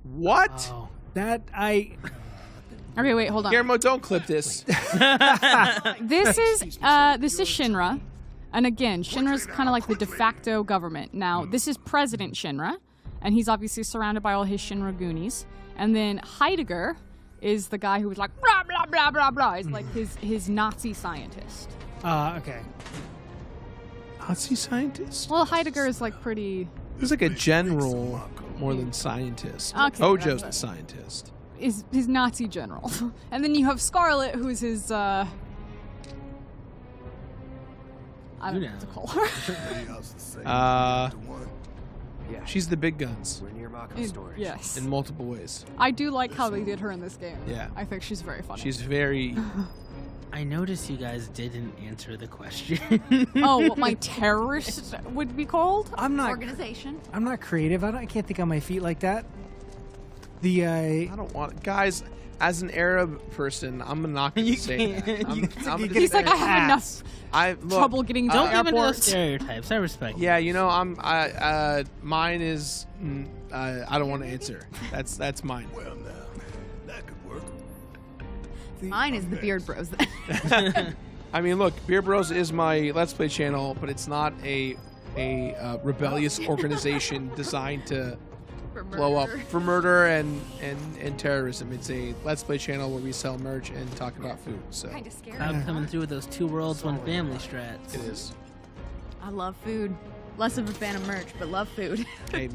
What? oh, that I Okay, wait, hold on. Guillermo, don't clip this. This is Shinra, and again, Shinra's kind of like the de facto government. Now, this is President Shinra, and he's obviously surrounded by all his Shinra goonies. And then Heidegger is the guy who was like blah blah blah blah blah. It's like his Nazi scientist. okay. Nazi scientist? Well, Heidegger is like pretty. He's like a general more than scientist. Okay, Hojo's that's the scientist. Is his Nazi general, and then you have Scarlet, who's his. I don't know what to call her. She's the big guns We're near Mako storage. Yes, in multiple ways. I do like how they did her in this game. Yeah. I think she's very funny. She's very. I noticed you guys didn't answer the question. Oh, what my terrorist would be called? I'm not Organization. creative. I can't think on my feet like that. I don't want guys. As an Arab person, I'm not going to say that. I'm gonna He's like, say I have enough look, trouble getting to Don't the give into those airport. stereotypes. I respect Yeah, you know, mine is. I don't want to answer. That's mine. Well, now, that could work. Mine is the Beard Bros. I mean, look, Beer Bros is my Let's Play channel, but it's not a rebellious organization designed to blow up for murder and terrorism. It's a Let's Play channel where we sell merch and talk about food. So Kind of scary. I'm coming through with those two worlds, one family strats. it is. I love food. Less of a fan of merch, but love food. Hey,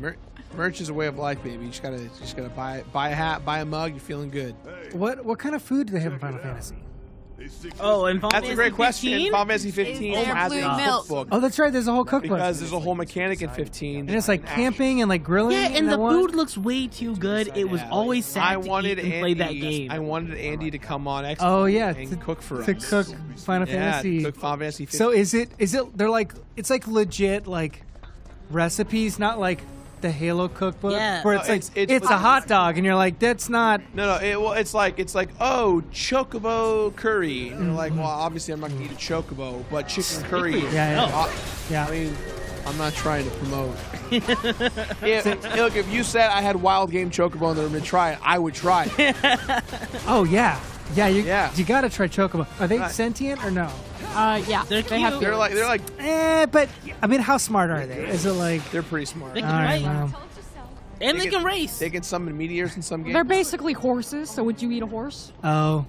merch is a way of life, baby. You just gotta buy a hat, buy a mug. You're feeling good. What kind of food do they have in Final Fantasy? Oh, and Final That's a great question. 15? Final Fantasy 15 Is there has blue a milk? cookbook Oh, that's right. There's a whole cookbook. because there's a whole mechanic in 15. And it's like camping and like grilling. Yeah, and that the one? food looks way too good. It was always sad I to wanted eat and Andy. play that game. I wanted Andy to come on Xplay Oh yeah, and cook for to us. cook Final Yeah, Fantasy. cook Final Fantasy 15. So is it? They're like it's like legit like recipes, not like the Halo cookbook Yeah. where No, it's like it's it's a legit. hot dog and you're like that's not. No, it's like oh, Chocobo curry. And you're like, well, obviously I'm not gonna eat a Chocobo, but chicken curry. Yeah, yeah. I mean, I'm not trying to promote. Look, if you said I had Wild Game Chocobo in the room to try it, I would try it. Oh yeah. You Yeah. gotta try Chocobo. Are they Right. sentient or no? Yeah, They're they have cute. They're like But I mean, how smart are they? Is it like? they're pretty smart. They All can right, write, well, Told you so. and they can race. They can summon meteors in some games. They're basically horses. So would you eat a horse? oh,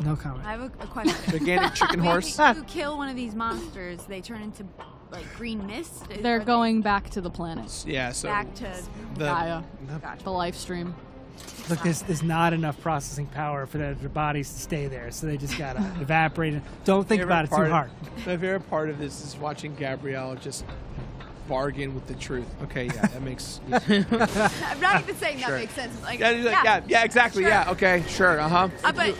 no comment. I have a question. Gigantic chicken horse. When you kill one of these monsters, they turn into like green mist. They're Are they going back to the planet. Yeah, so back to. the, Gaia. Gotcha. The live stream. Look, there's not enough processing power for their bodies to stay there, so they just gotta evaporate. Don't think about it too hard. My favorite part of this is watching Gabrielle just bargain with the truth. Okay, yeah, that makes. I'm not even saying Sure. that makes sense. Like, yeah, exactly. sure. Yeah, okay, sure, But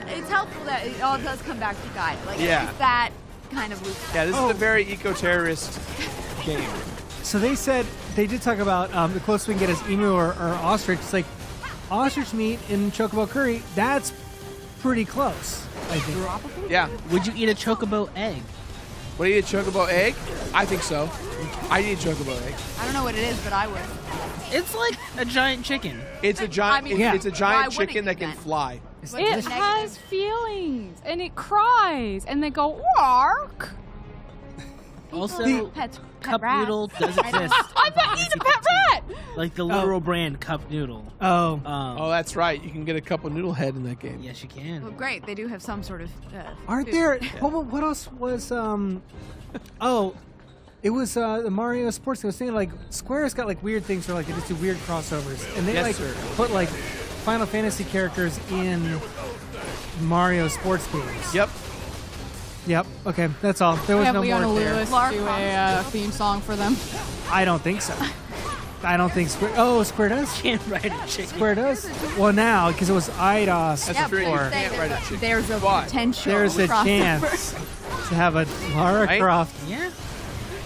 it's helpful that it all does come back to Gaia. Like, Yeah. at least that kind of loop. Yeah, this is a very eco-terrorist game. So they did talk about the closest we can get is emu or ostrich. It's like ostrich meat in chocobo curry. That's pretty close, I think. Yeah. Would you eat a chocobo egg? Would you eat a chocobo egg? I think so. I eat a chocobo egg. I don't know what it is, but I would. It's like a giant chicken. It's a giant. I mean, it's a giant why wouldn't chicken that you can then? fly. But It the has negative- feelings and it cries and they go wark. Also, Pet cup rat. noodle does I don't- exist. I'm not eating a pet rat. Like the literal brand cup noodle. Oh, Oh, that's right. You can get a couple noodle head in that game. Yes, you Well, can. great. They do have some sort of. aren't food. there? What else was? Oh, it was the Mario Sports. I was thinking like Square's got like weird things where like they just do weird crossovers, and they Yes, like sir. put like Final Fantasy characters in Mario Sports games. Yep. Yep. Okay, that's all. There was Have no Leona more there. Lewis Lara do Croft. a theme song for them. I don't think so. I don't think Square. Oh, Square does. Can't ride a chicken. Square does. Well, now because it was IDOS. That's Yeah, a very but you I'm saying can't ride a chicken. there's a Why? potential. There's a crossover. chance to have a Lara Right? Croft. Yeah.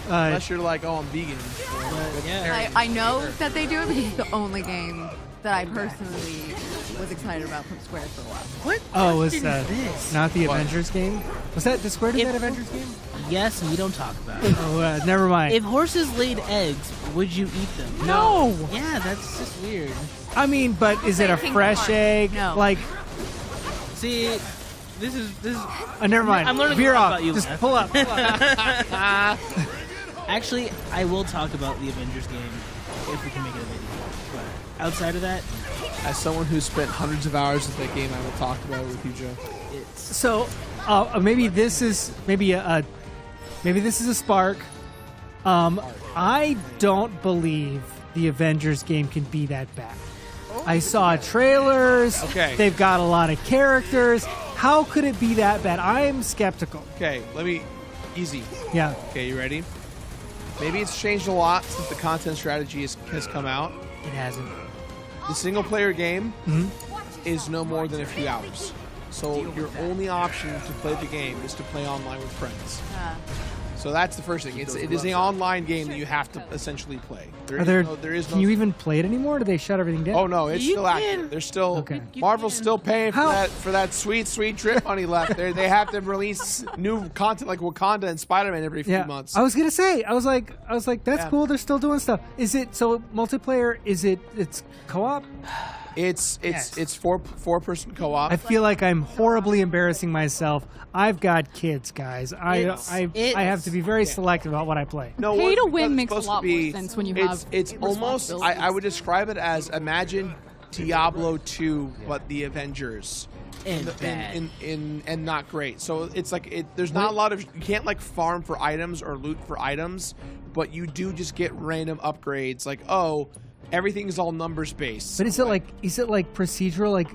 Unless you're like, oh, I'm vegan. But yeah. I know that they do it because it's the only game that I personally was excited about from Square for a while. What? Oh, was question is this? not the What? Avengers game? Was that? Did Square do If- that Avengers game? Yes, we don't talk about it. Oh, never mind. If horses laid eggs, would you eat them? no. Yeah, that's just weird. I mean, but is it a Kingdom fresh Hearts. egg? No. Like, See, this is never mind. I'm learning Veer a lot off. about you, Just Lev. pull up. Pull up. Actually, I will talk about the Avengers game if we can make it a video. But outside of that, As someone who's spent hundreds of hours with that game, I will talk about it with you, Joe. it's So maybe this is maybe this is a spark. I don't believe the Avengers game can be that bad. I saw trailers. Okay. They've got a lot of characters. How could it be that bad? I'm skeptical. Okay, easy. Yeah. Okay, you ready? Maybe it's changed a lot since the content strategy has come out. It hasn't. The single player game Mm-hmm. is no more than a few hours. So your only option to play the game is to play online with friends. So that's the first thing. It is an online game that you have to essentially play. There is Can you even play it anymore? Do they shut everything down? Oh no, it's You still can. active. They're still Okay. Marvel's still paying How- for that sweet drip money left. They have to release new content like Wakanda and Spider-Man every few Yeah. months. I was gonna say. I was like, that's Yeah. cool. They're still doing stuff. Is it so multiplayer? It's co-op? It's Yes. four-person co-op. I feel like I'm horribly embarrassing myself. I've got kids, guys. I have to be very selective about what I play. No, Pay what- to because win it's makes a supposed to lot more be- sense when you it's, have It's almost. I would describe it as imagine Diablo 2, but the Avengers. and bad. And not great. So it's like there's not a lot of you can't like farm for items or loot for items, but you do just get random upgrades. Like everything is all numbers based. But is it like procedural? Like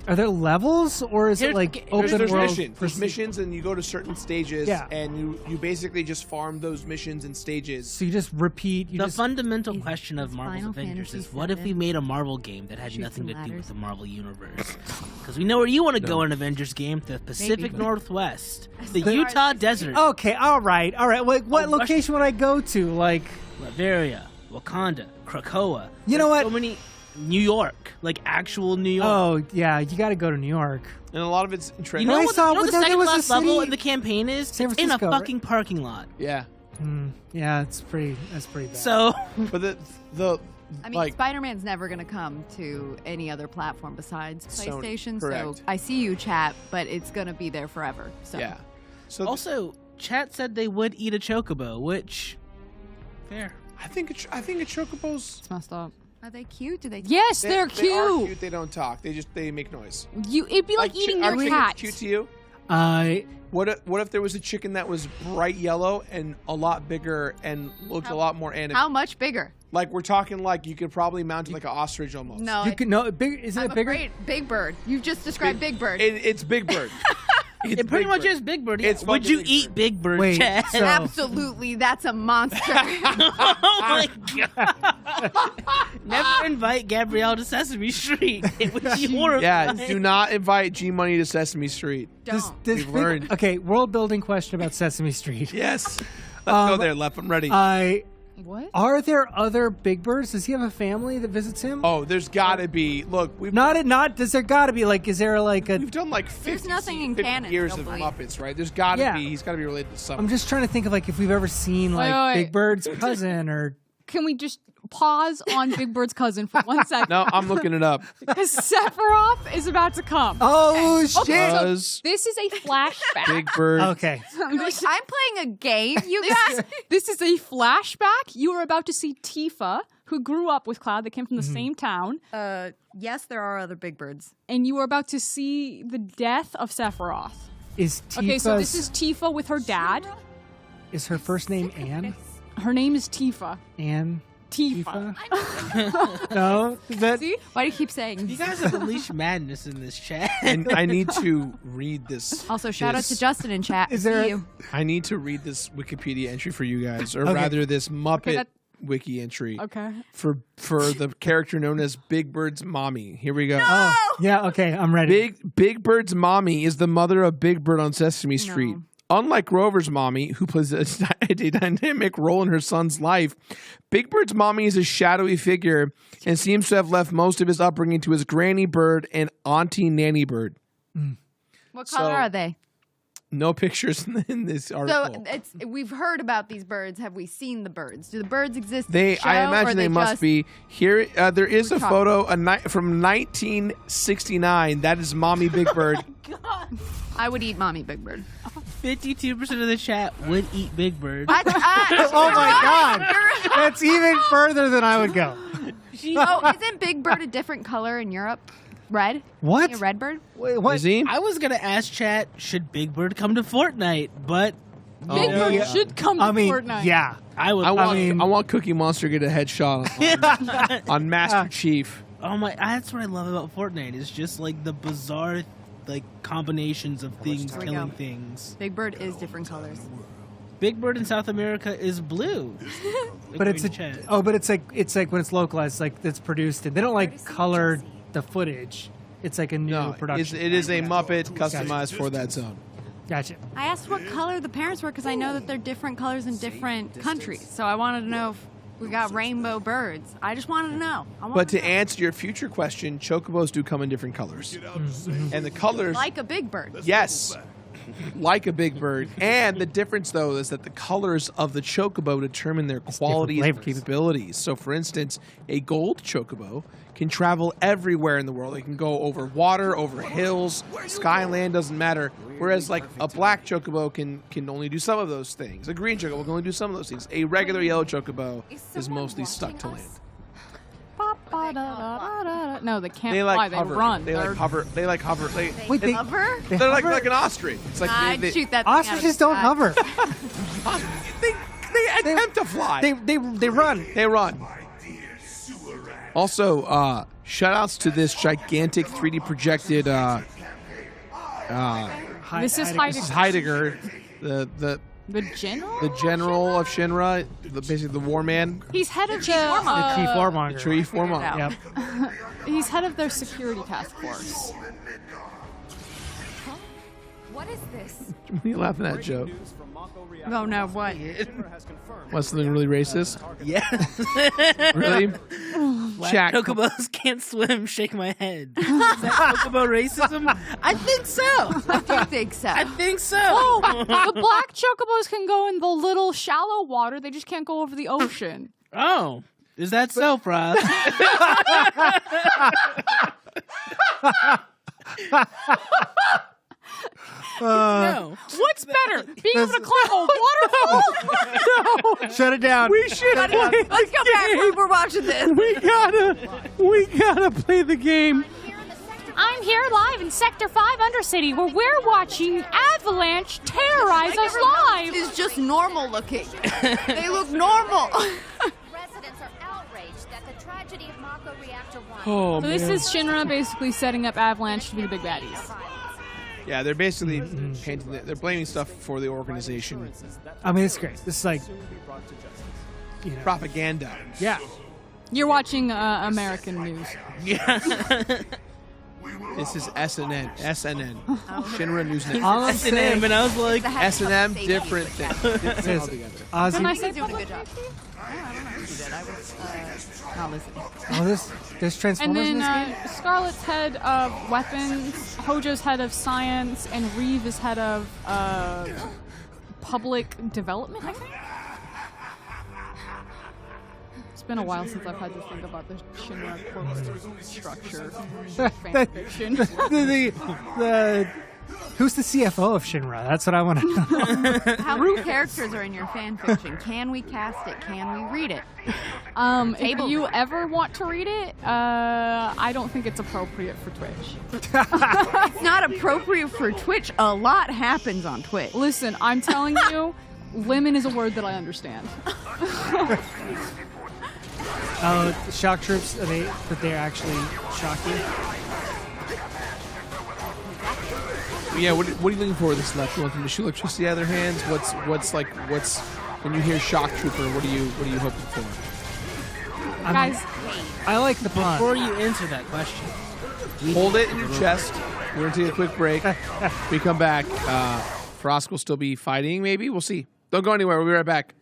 are there levels or is it Here's- like there's- open there's world? missions. There's missions, and you go to certain stages, Yeah. and you basically just farm those missions and stages. So you just repeat. You The just fundamental question of is Marvel's Final Avengers Fantasy is what if we VII made a Marvel game that had Shoots nothing to and do with ladders? the Marvel universe? Because we know where you want to go in an Avengers game, the Pacific Northwest, the Utah desert, okay. All right. What Oh, location would I go to? Like Latveria, Wakanda, Krakoa. You know There's what? So many New York, like actual New York. oh yeah, you got to go to New York. And a lot of it's in You trend. know I what, saw- you know what the there second was a last level city- in the campaign is? San It's in a Francisco, right? fucking parking lot. Yeah, Yeah, that's pretty bad. So but the I mean, like Spider-Man's never going to come to any other platform besides Sony, PlayStation. correct. So I see you, chat, but it's going to be there forever. So yeah. So also, chat said they would eat a chocobo, which fair. I think a chocobo's. It's messed up. Are they cute? Do they? Yes, They they're are cute. cute. They don't talk. They make noise. It'd be like eating are your chickens cat. cute to you? I What if there was a chicken that was bright yellow and a lot bigger and looked a lot more animated? How much bigger? Like we're talking like you could probably mount it like an ostrich almost. No, you could no big. Isn't I'm it bigger? afraid Big Bird. You just described Big Bird. It's Big Bird. It pretty much is Big Bird. It's Would fucking you Big eat Bird. Big Bird, Wait, Chad? so- Absolutely, that's a monster. Oh my god! Never invite Gabrielle to Sesame Street. It would be horrible. Yeah, do not invite G Money to Sesame Street. Don't. We've learned. Okay, world building question about Sesame Street. Yes. Let's go there, Left. I'm ready. What? Are there other Big Birds? Does he have a family that visits him? Oh, there's got to be. Look, we've Does there got to be like? Is there like a? we've done like 50, There's nothing in 50 canon, years of nobody. Muppets, right? There's got to Yeah. be. He's got to be related to something. I'm just trying to think of like if we've ever seen like wait. Big Bird's cousin or. Can we just pause on Big Bird's cousin for 1 second? No, I'm looking it up. Because Sephiroth is about to come. Oh shit! Okay, so Does this is a flashback. Big Bird. Okay. I'm playing a game, you guys. This is a flashback. You are about to see Tifa, who grew up with Cloud. They came from the same town. Yes, there are other Big Birds. And you are about to see the death of Sephiroth. Is Tifa's, Okay, so this is Tifa with her dad. is her first name Anne? Her name is Tifa. Anne. Tifa. No, is that See? Why do you keep saying? You guys have unleashed madness in this chat. And I need to read this. Also, shout out this- to Justin in chat. Is there See a- you. I need to read this Wikipedia entry for you guys, or Okay. rather, this Muppet that- wiki entry Okay. for the character known as Big Bird's mommy. Here we go. Oh, yeah. Okay, I'm ready. Big Bird's mommy is the mother of Big Bird on Sesame Street. Unlike Rover's mommy, who plays a dynamic role in her son's life, Big Bird's mommy is a shadowy figure and seems to have left most of his upbringing to his Granny Bird and Auntie Nanny Bird. What color are they? No pictures in this article. So we've heard about these birds. Have we seen the birds? Do the birds exist? in They, the show, I or imagine they must just- be here. There is a Talk. photo from 1969. That is Mommy Big Bird. I would eat Mommy Big Bird. 52% of the chat would eat Big Bird. Oh my god, that's even further than I would go. Oh, isn't Big Bird a different color in Europe? Red? What? A red bird? Wait, what? Is he? I was gonna ask chat, should Big Bird come to Fortnite? But Big Bird yeah. should come to I mean, Fortnite. yeah. I would. I want Cookie Monster to get a headshot on Master Chief. Oh my! That's what I love about Fortnite. It's just like the bizarre, like combinations of things Here we killing go. things. Big Bird is different colors. Big Bird in South America is blue. But it's According to chat. but it's like when it's localized, like it's produced. They don't like color the footage. It's like a new No, production. it is a Muppet customized for that zone. Gotcha. I asked what color the parents were because I know that they're different colors in different countries. So I wanted to know if we got rainbow birds. I just wanted to know. But to answer your future question, chocobos do come in different colors, and the colors, like a big bird. yes, like a big bird. And the difference, though, is that the colors of the chocobo determine their qualities and flavors. capabilities. So, for instance, a gold chocobo can travel everywhere in the world. It can go over water, over hills, sky, land, doesn't matter. Whereas, like, a black chocobo can only do some of those things. A green chocobo can only do some of those things. A regular yellow chocobo is mostly stuck to land. No, they can't They fly. like They hover. run. They like hover. They like hover. Wait, they Hover? They're like an ostrich. It's like I'd they shoot that thing out of ostriches the don't sky. hover. they attempt to fly. They run. They run. Also, shout outs to this gigantic 3D projected This is Heidegger, the general. general of Shinra, basically the war man, He's head of The chief warmonger. tree former. Yep. He's head of their security task force. What is this? What are you laughing at, Joe? Oh no, what? What's something really racist? Yeah. Really? Black Jack. chocobos can't swim. Shake my head. Is that chocobo racism? I think so. I do think so. I think so. Oh, the black chocobos can go in the little shallow water. They just can't go over the ocean. Oh, is that so, Frosk? No. What's better, being able to climb a waterfall? Shut it down. We should Let's go back. We're watching this. We gotta play the game. I'm here live in Sector 5 Undercity, where we're watching Avalanche terrorize us live. Is just normal looking. They look normal. Residents are outraged that the tragedy of Mako Reactor 1. Oh So this is Shinra basically setting up Avalanche to be the big baddies. Yeah, they're basically painting. They're blaming stuff for the organization. I mean, it's great. This is like Propaganda. Yeah. You're watching American news. Yeah. This is SNN. Shinra News Network. All I'm S&M, saying, and I was like, S&M, different thing. it says Didn't Ozzy. I say Doing a good public job. safety? I don't know if you did. I was not listening. Oh, there's And Transformers in then this game? Scarlet's head of weapons, Hojo's head of science, and Reeve is head of public development, I think? It's been a while since I've had to think about the Shinra corporate structure fan fiction. Who's the CFO of Shinra? That's what I want to know. How many characters are in your fan fiction? Can we cast it? Can we read it? If Table you read. ever want to read it, I don't think it's appropriate for Twitch. It's not appropriate for Twitch. A lot happens on Twitch. Listen, I'm telling you, lemon is a word that I understand. Oh, shock troops, they're actually shocking. Yeah, what are you looking for this left? You want them to shoot electricity out of their hands? What's when you hear shock trooper? What are you hoping for? Guys, I like the pun. before you answer that question, Hold it in your chest. We're gonna take a quick break. We come back. Frosk will still be fighting. Maybe we'll see. Don't go anywhere. We'll be right back.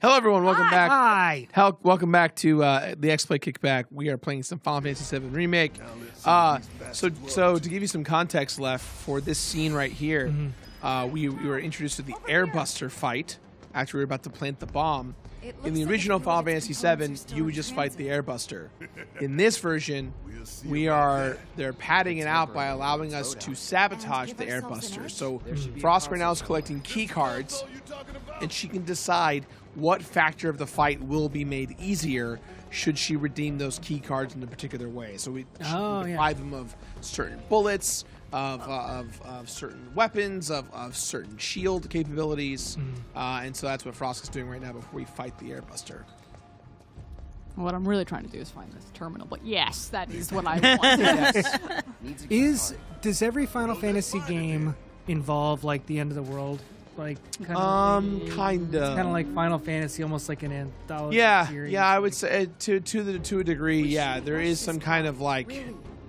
Hello, everyone. Welcome back. Hi. Welcome back to the Xplay Kickback. We are playing some Final Fantasy VII Remake. So to give you some context left for this scene right here, we were introduced to the Airbuster fight after we were about to plant the bomb. In the original Final Fantasy VII, you would just fight the Airbuster. In this version, they're padding it out by allowing us to sabotage the Airbuster. So Frosk right now is collecting key cards, and she can decide what factor of the fight will be made easier should she redeem those key cards in a particular way. So she can deprive them of certain bullets, of certain weapons, of certain shield capabilities, and so that's what Frosk is doing right now before we fight the Airbuster. what I'm really trying to do is find this terminal, but yes, that is what I want. Does every Final Fantasy game involve like the end of the world? Like kind of kind of like Final Fantasy, almost like an anthology series. Yeah, I would say to a degree, yeah, there is some kind of like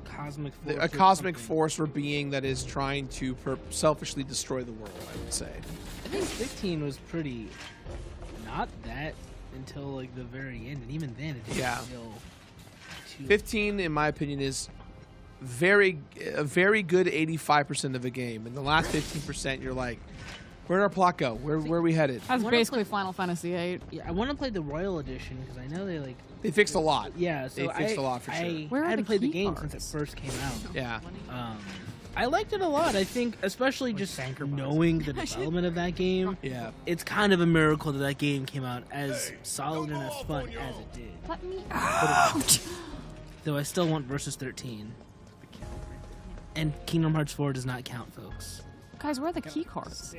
cosmic cosmic force or being that is trying to selfishly destroy the world, I would say. I think 15 was pretty not that until like the very end, and even then it didn't feel too 15, in my opinion, is a very good 85% of a game. And the last 15%, you're like, where'd our plot go? Where are we headed? That's basically Final Fantasy VIII. Yeah, I want to play the Royal Edition because I know They fixed a lot. Yeah, so they fixed a lot for sure. Where I are hadn't the played the key game cards? since it first came out. Yeah. I liked it a lot. I think, especially just knowing the development of that game. Yeah. It's kind of a miracle that game came out as solid and as fun as it did. Let me out. Though I still want Versus 13. And Kingdom Hearts 4 does not count, folks. Guys, where are the key cards?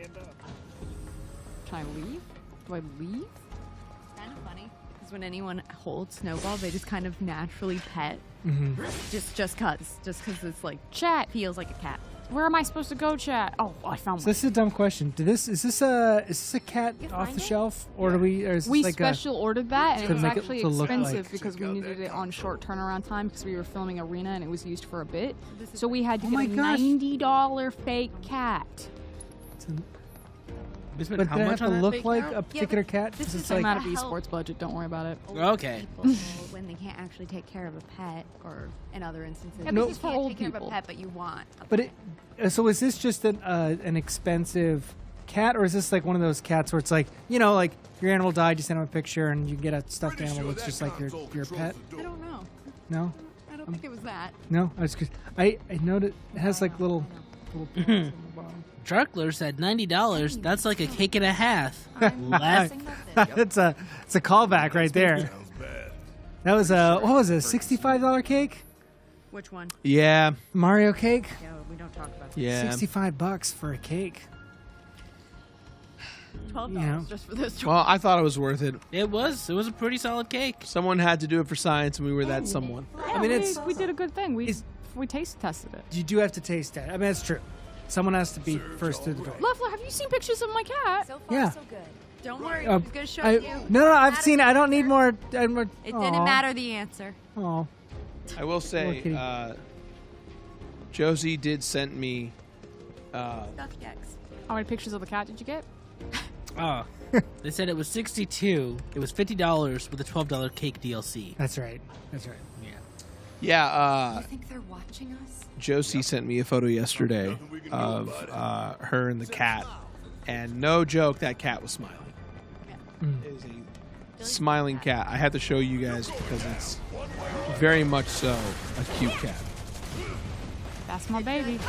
Can I leave? Do I leave? It's kind of funny because when anyone holds Snowball, they just kind of naturally pet. Just cause it's like Chat. feels like a cat. Where am I supposed to go, chat? Oh, I found So one. this is a dumb question. Is this a cat off the shelf, or do we? Or is this We like special ordered that, and to it was make it actually to look expensive like- because we needed it on short turnaround time because we were filming Arena and it was used for a bit. So we had to Oh get my a gosh. $90 fake cat. We spent But how does it much have to on that? look like a particular cat? this Is is it's like- I'm like out of help. esports budget. Don't worry about it. Okay. People, when they can't actually take care of a pet, or in other instances, Yeah, you this is for can't old take care of people. a pet, but you want. A But pet. so is this just an expensive cat, or is this like one of those cats where it's like, like your animal died, you send them a picture, and you get a stuffed animal that's just like your pet? I don't know. No, I don't think it was that. no. I noted it has like little. Druckler said $90. That's like a cake and a half. I'm Laugh. guessing that's it. it's a callback right there. That was a what was it? A $65 cake? Which one? Yeah. Mario cake? Yeah, we don't talk about that. Yeah. $65 for a cake. $12 just for those. Well, I thought it was worth it. It was a pretty solid cake. Someone had to do it for science, and we were that someone. I mean, we did a good thing. We taste tested it. You do have to taste it. I mean, that's true. Someone has to be first through the door. Loeffler, have you seen pictures of my cat? So far, Yeah. so good. Don't worry, Uh, I was gonna show I- you. No, I've seen it. I don't need more. It didn't matter the answer. Oh, I will say, kitty. Josie did send me. Stuffed gex. How many pictures of the cat did you get? Oh, they said it was $62. It was $50 with a $12 cake DLC. that's right. That's right. Yeah, You think they're watching us? Josie sent me a photo yesterday of her and the cat, and no joke, that cat was smiling. It is a smiling cat. I had to show you guys because it's very much so a cute cat. That's my baby.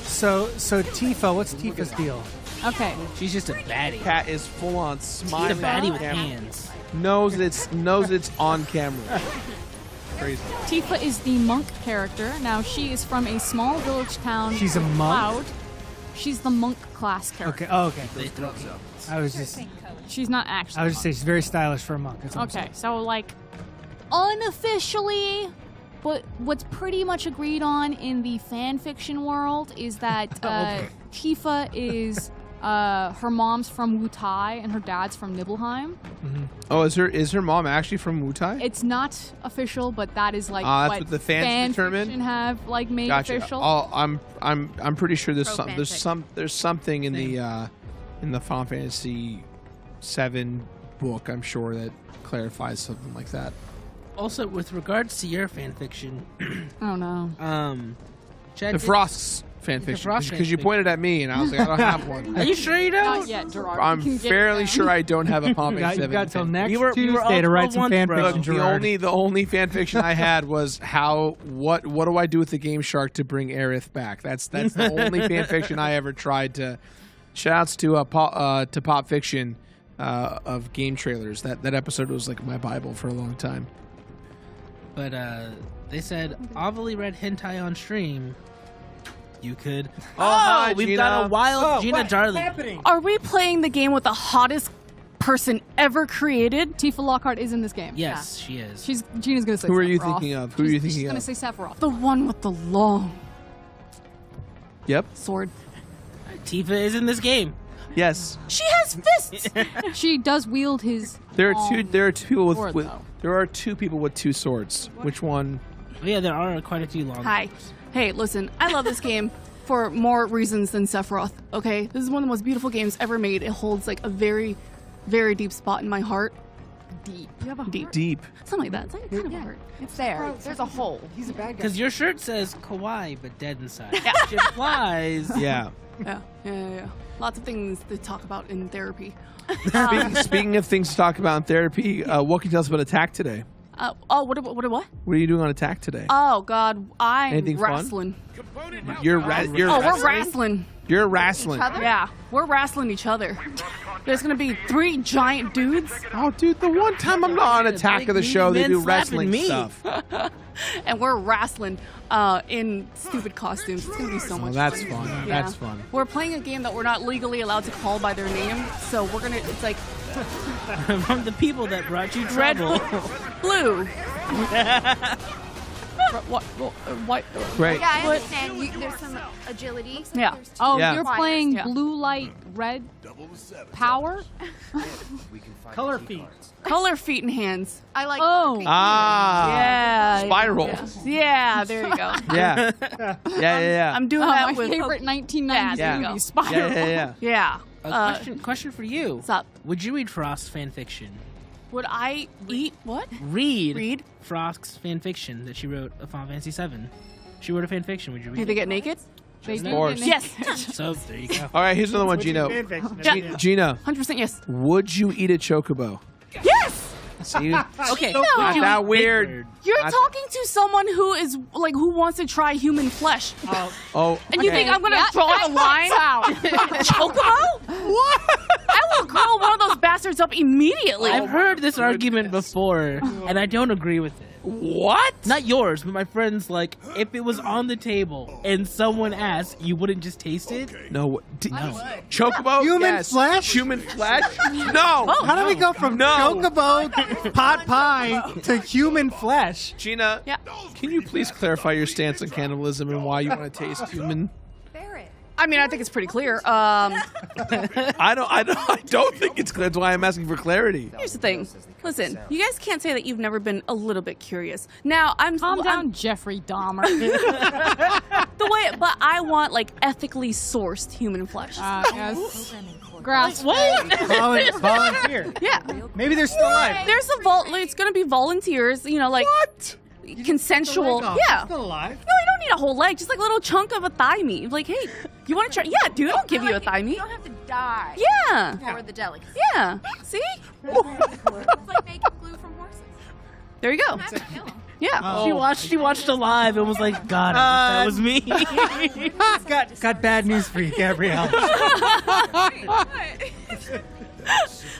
So Tifa, what's Tifa's deal? Okay. She's just a baddie. Cat is full on She's a smiling. baddie with camera. hands. Knows it's on camera. Crazy. Tifa is the monk character. Now, she is from a small village town. She's a monk? Cloud. She's the monk class character. Okay. Oh, okay. They throw it. I was just She's not actually. I was just saying she's very stylish for a monk. That's what I'm Okay, saying. so like unofficially, but what's pretty much agreed on in the fan fiction world is that Tifa is her mom's from Wutai and her dad's from Nibelheim. Oh, is her mom actually from Wutai? It's not official, but that is like That's what what the fans fan determine? fiction have like made Gotcha. official. I'm pretty sure there's Pro there's something in the Final Fantasy VII book. I'm sure that clarifies something like that. Also, with regards to your fanfiction, Oh no. Chad, The Frost's fanfiction, Frost because you fanfic. pointed at me and I was like, I don't have one. Are you sure you don't? Not yet, Jirard. I'm You can get fairly it sure I don't have a Final You Fantasy got, VII. you got till fan- next We were all Tuesday to write some once, fan bro. fiction, Look, Gerard. the only fan fiction I had was what do I do with the Game Shark to bring Aerith back? That's the only fan fiction I ever tried to. Shouts to Pop Fiction of game trailers. That episode was like my Bible for a long time. But they said Avali read hentai on stream. You could. hi, We've Gina. got a wild Gina Darling. Are we playing the game with the hottest person ever created? Tifa Lockhart is in this game. Yes, she is. Gina's gonna say. Who are you Sephiroth. thinking of? Who are you She's thinking gonna of? say Sephiroth. The one with the long Yep. sword. Tifa is in this game. Yes. She has fists! She does wield his. There are two. There are two people sword, with. though. There are two people with two swords. Which one? Yeah, there are quite a few long. Hi. Hey, listen, I love this game for more reasons than Sephiroth, okay? This is one of the most beautiful games ever made. It holds like a very, very deep spot in my heart. deep. You have a Deep. Deep. something like that. It's like kind of a heart. It's there. There's a hole. He's a bad guy. Because your shirt says kawaii, but dead inside. Which implies. Yeah. Yeah. Lots of things to talk about in therapy. Speaking of things to talk about in therapy, what can you tell us about Attack today? What? What are you doing on Attack today? Oh God, I'm Anything fun? wrestling. You're We're wrestling. You're wrestling. Yeah, we're wrestling each other. There's gonna be 3 giant dudes, Oh, dude, the one time I'm not on Attack of the show, they do men slapping wrestling me. stuff. and we're wrestling in stupid costumes. It's gonna be so Oh, much that's fun. fun. Yeah. That's fun. We're playing a game that we're not legally allowed to call by their name, so we're gonna. It's like From the people that brought you red, trouble. blue. What? Great. Yeah, I understand. There's some agility. Yeah. There's two Oh, Yeah. you're flyers. playing Yeah. blue light, red power? Color feet. Color, feet, and hands. I like. Oh. Ah. Yeah. Spiral. Yeah. There you go. Yeah. I'm doing Oh, that my with favorite 1990s Yeah. movie, Yeah. Spiral. Yeah. Question for you. What's up? Would you read Frost's fanfiction? Would I eat what? Read Frost's fanfiction that she wrote of Final Fantasy VII. She wrote a fanfiction. Would you read Did they it? get naked? They Of do course. get Yes. So there you go. All right, here's another one, Gino. Yeah. Gina, 100% yes. would you eat a chocobo? Yes. See, Okay. not that weird. Bird. You're That's- talking to someone who is like who wants to try human flesh, Oh, and you okay. think I'm gonna draw the line? Chocobo? What? I will grill one of those bastards up immediately. I've heard this argument before, and I don't agree with it. What? Not yours, but my friends. Like, if it was on the table and someone asked, you wouldn't just taste it? No. No. Chocobo? Human Yes. flesh? Human flesh? No. How do we go from No. chocobo pot pie to human flesh? Gina, Yeah. can you please clarify your stance on cannibalism and why you want to taste human? Ferret. I mean, I think it's pretty clear. I don't think it's clear. That's why I'm asking for clarity. Here's the thing. Listen, you guys can't say that you've never been a little bit curious. Now, Calm down, Jeffrey Dahmer. the way, but I want like ethically sourced human flesh. Yes. Grass. What? Volunteer. Yeah. Maybe they're still alive. There's a it's gonna be volunteers. You know, like consensual. Yeah. Still alive. No, you don't need a whole leg. Just like a little chunk of a thigh meat. Like, hey, you want to try? Yeah, dude, I'll give you a thigh meat. You don't have to die. Yeah. For the delicacy. Yeah. See? It's like making glue from horses. There you go. You have to kill them. Yeah. She watched Alive and was like, God, I wish that was me. Got bad news for you, Gabrielle.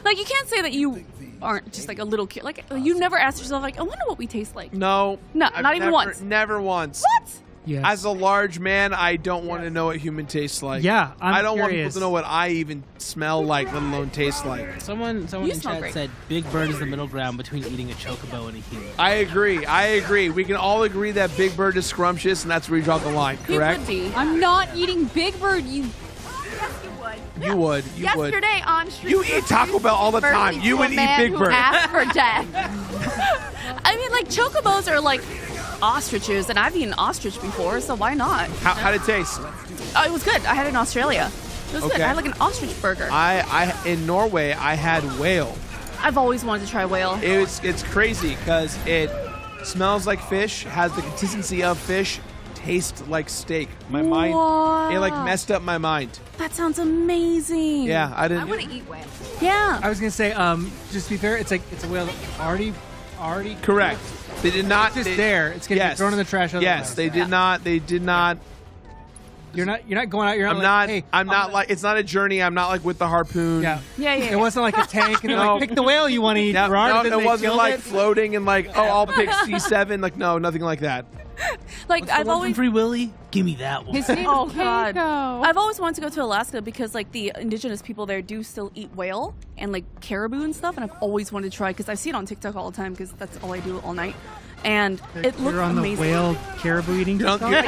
Like, you can't say that you aren't just like a little kid. Like, you never asked yourself, like, I wonder what we taste like. No. No, I've not even never- once. Never once. What? Yes. As a large man, I don't want to know what human tastes like. Yeah, I'm I don't want people curious. to know what I even smell like, let alone taste like. Someone You in smell chat great. said Big Bird is the middle ground between eating a chocobo and a human. I agree. We can all agree that Big Bird is scrumptious, and that's where you draw the line, You correct? would be. I'm not eating Big Bird, you. You would. You would. Yesterday on street. You eat Taco Bell all the time. You would eat Big who Bird. asked for death. I mean, like, chocobos are like ostriches, and I've eaten ostrich before, so why not? How did it taste? Oh, it was good. I had it in Australia. It was good. Okay. I had like an ostrich burger. I in Norway I had whale. I've always wanted to try whale. It's crazy because it smells like fish, has the consistency of fish, tastes like steak. My mind, it like messed up my mind. That sounds amazing. Yeah, I I didn't. want to eat whale. Yeah. I was gonna say, just to be fair, it's a whale that already Correct. They did not. just they- there. It's gonna yes. be thrown in the trash. Yes, otherwise. they did not. They did not. You're not going out. You're not. I'm like, not. Hey, I'm not like. It's not a journey. I'm not like with the harpoon. Yeah. Yeah. It wasn't like a tank, and they're No. like, pick the whale you want to eat. No, Gerard, no, and then it they wasn't killed like it. floating and like, oh, I'll pick C7. Like, no, nothing like that. Like, I've From always. Free Willy? Give me that one. His name Oh, is God. Keiko. I've always wanted to go to Alaska because, like, the indigenous people there do still eat whale and, like, caribou and stuff, and I've always wanted to try because I see it on TikTok all the time because that's all I do all night. And it looks You're on amazing. the whale caribou eating. You don't- TikTok?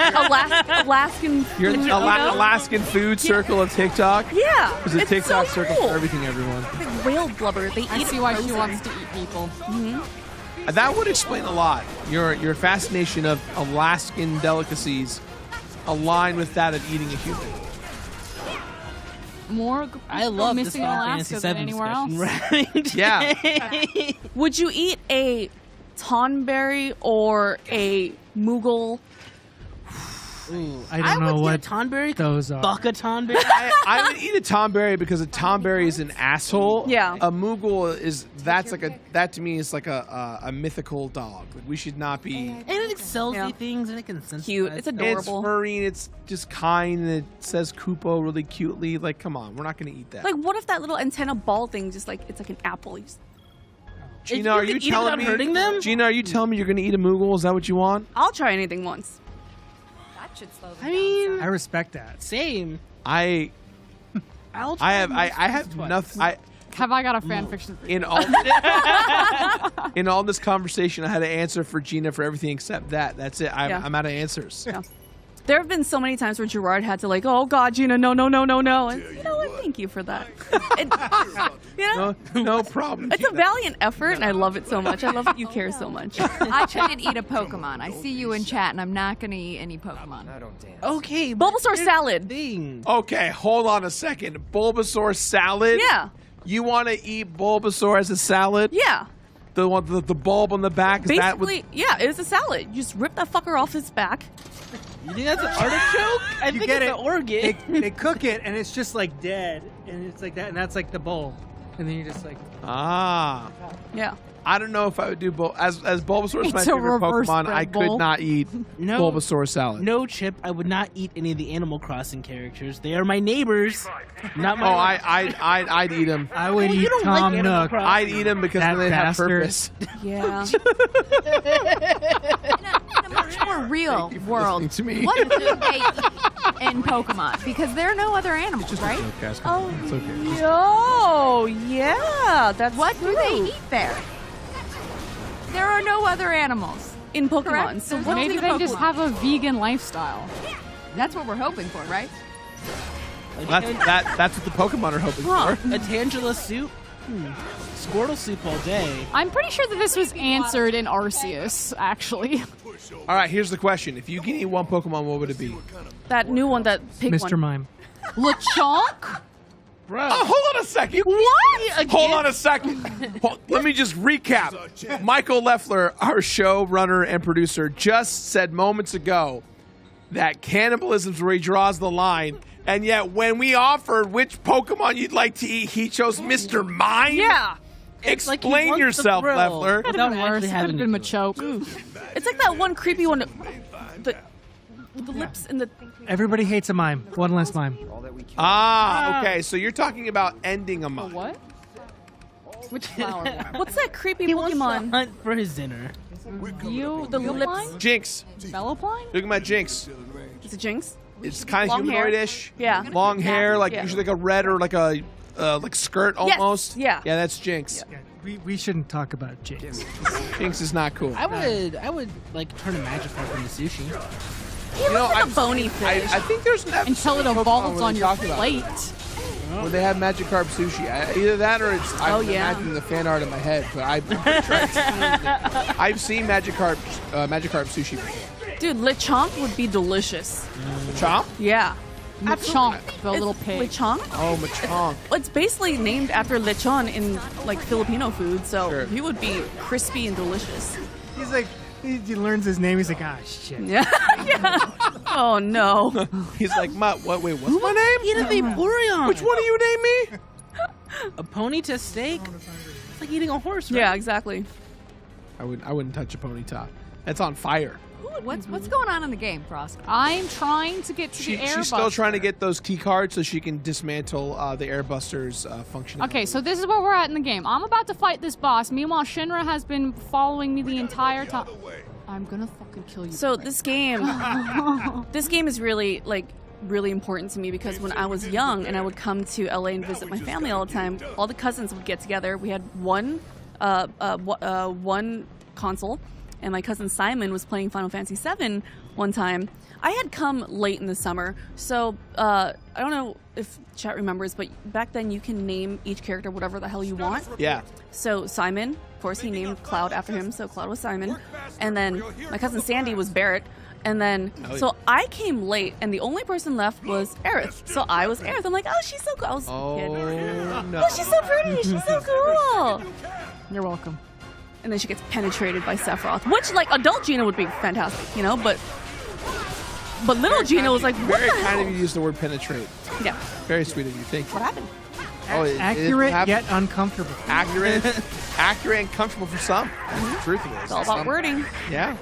you're- Alaskan You're food, in you the know? Alaskan food circle of TikTok. Yeah. There's a it's TikTok so circle cool. for everything, everyone. Like whale blubber. They I eat see it why she frozen. wants to eat people. That would explain a lot. Your fascination of Alaskan delicacies align with that of eating a human. more I love this missing in Final Alaska Fantasy than VII anywhere else. discussion. Yeah. Would you eat a tonberry or a Moogle? Ooh, I don't know would what get a Tonberry. those are. Fuck a Tonberry. I would eat a Tomberry because a Tomberry is an asshole. Yeah. A Moogle is that to me is like a mythical dog. Like, we should not be. And it excels Yeah. things, and it can sense. Cute. It's It's adorable. furry and it's just kind and it says Kupo really cutely. Like, come on, we're not gonna eat that. Like, what if that little antenna ball thing just like it's like an apple? You just- Gina, are you telling me? hurting them? Gina, are you telling me you're gonna eat a Moogle? Is that what you want? I'll try anything once. That should slow them I mean, I respect that. same. I I'll try have twice. nothing. Have I got a fan fiction for you? In all this conversation, I had an answer for Gina for everything except that. That's it. Yeah. I'm out of answers. Yeah. There have been so many times where Jirard had to like, oh God, Gina, no. And you know what? Thank you for that. You know, No problem. it's a valiant effort, and I love it so much. I love that you care so much. I shouldn't eat a Pokemon. I see you in chat, and I'm not gonna eat any Pokemon. Okay, but Bulbasaur here's salad. the thing. Okay, hold on a second. Bulbasaur salad? Yeah, You want to eat Bulbasaur as a salad? yeah. The one, the bulb on the back? Is that what, Basically, yeah, it was a salad. You just rip that fucker off his back. You think that's an artichoke? I You think get it's it. an organ. They cook it and it's just like dead, and it's like that, and that's like the bowl, and then you're just like, Ah. Yeah. I don't know if I would do as Bulbasaur is my It's a favorite reverse Pokemon. bread I bowl. could not eat No. Bulbasaur salad. No, Chip, I would not eat any of the Animal Crossing characters. They are my neighbors, not my. Oh, I'd eat him. I would Well, you eat don't like Tom Animal Nook. Crossing. I'd eat him because That then they have bastard. purpose. Yeah. In a much more real world, listening to me. what do they eat in Pokemon? Because there are no other animals, right? Oh, It's okay. yo, yeah. That's What do true. they eat there? There are no other animals. in Pokemon? Correct. So There's what's Maybe in they Pokemon? just have a vegan lifestyle. That's what we're hoping for, right? That's what the Pokemon are hoping Huh. for. A Tangela soup? Squirtle soup all day. I'm pretty sure that this was answered in Arceus, actually. All right, here's the question: if you can eat one Pokemon, what would it be? that new one, that pig Mr. one. Mime. Lechonk? Bro. Oh, hold on a second. What? Hold on a second. Let me just recap. Michael Leffler, our showrunner and producer, just said moments ago that cannibalism is where he draws the line. And yet, when we offered which Pokemon you'd like to eat, he chose Mr. Mime? Yeah. It's like he Explain wants the yourself, thrill. Leffler. Could Without have been worse. actually Could having have been to. Machoke. It's like that one creepy one. The lips and the. Everybody hates a mime. One less mime. Ah, okay. So you're talking about ending a mime. What? Which What's that creepy he wants to Pokemon? hunt for his dinner. The lips. Jinx. Bellapine? Look at my Jinx. Is it Jinx? It's kind of Long hair. humanoid-ish. Yeah. Long hair, like Yeah. usually like a red or like a like skirt Yes, almost. yeah. Yeah, that's Jinx. Yeah, we shouldn't talk about Jinx. Jinx is not cool. I would like turn a Magikarp into sushi. You know, Like a bony fish. I think there's an Until it episode of Pokemon evolves where on they your talk about it, plate. where they have Magikarp sushi. Either that or it's I'm yeah. imagining the fan art in my head. But I've seen Magikarp sushi before. Dude, Lechonk would be delicious. Chomp? Yeah. Lechonk, the little pig. Lechonk? Oh, Machamp. It's basically named after lechon in like Filipino food, so Sure. he would be crispy and delicious. He's like, he learns his name. He's like, ah, shit. Yeah. Yeah. Oh no. He's like, wait, what's my name? Eat a Vaporeon. Which one do you name me? A ponyta steak? It's like eating a horse, right? Yeah, exactly. I wouldn't touch a Ponyta. That's on fire. What's going on in the game, Frosk? I'm trying to get to the air She's still trying to buster. get those key cards so she can dismantle the Airbusters functionality. Okay, so this is where we're at in the game. I'm about to fight this boss. Meanwhile, Shinra has been following me the entire time. I'm gonna fucking kill you. So this game is really really important to me because when I was young and I would come to LA and visit my family all the time, all the cousins would get together. We had one console, and my cousin Simon was playing Final Fantasy VII one time. I had come late in the summer, so I don't know if chat remembers, but back then you can name each character whatever the hell you want. Yeah. So Simon, of course, he named Cloud after him, so Cloud was Simon. And then my cousin Sandy was Barrett. And then, Oh, so I came late, and the only person left was Aerith. So I was Aerith. I'm like, oh, she's so cool. I was a kid. no. Oh, she's so pretty. She's so cool. You're welcome. And then she gets penetrated by Sephiroth, which, like, adult Gina would be fantastic, you know? But little Gina was like, what Very the hell? kind of you use the word penetrate. Yeah. Very sweet of you. Thank you. What happened? Oh, Accurate yet uncomfortable. accurate and comfortable for some. Truth of it. It's all about wording. Yeah.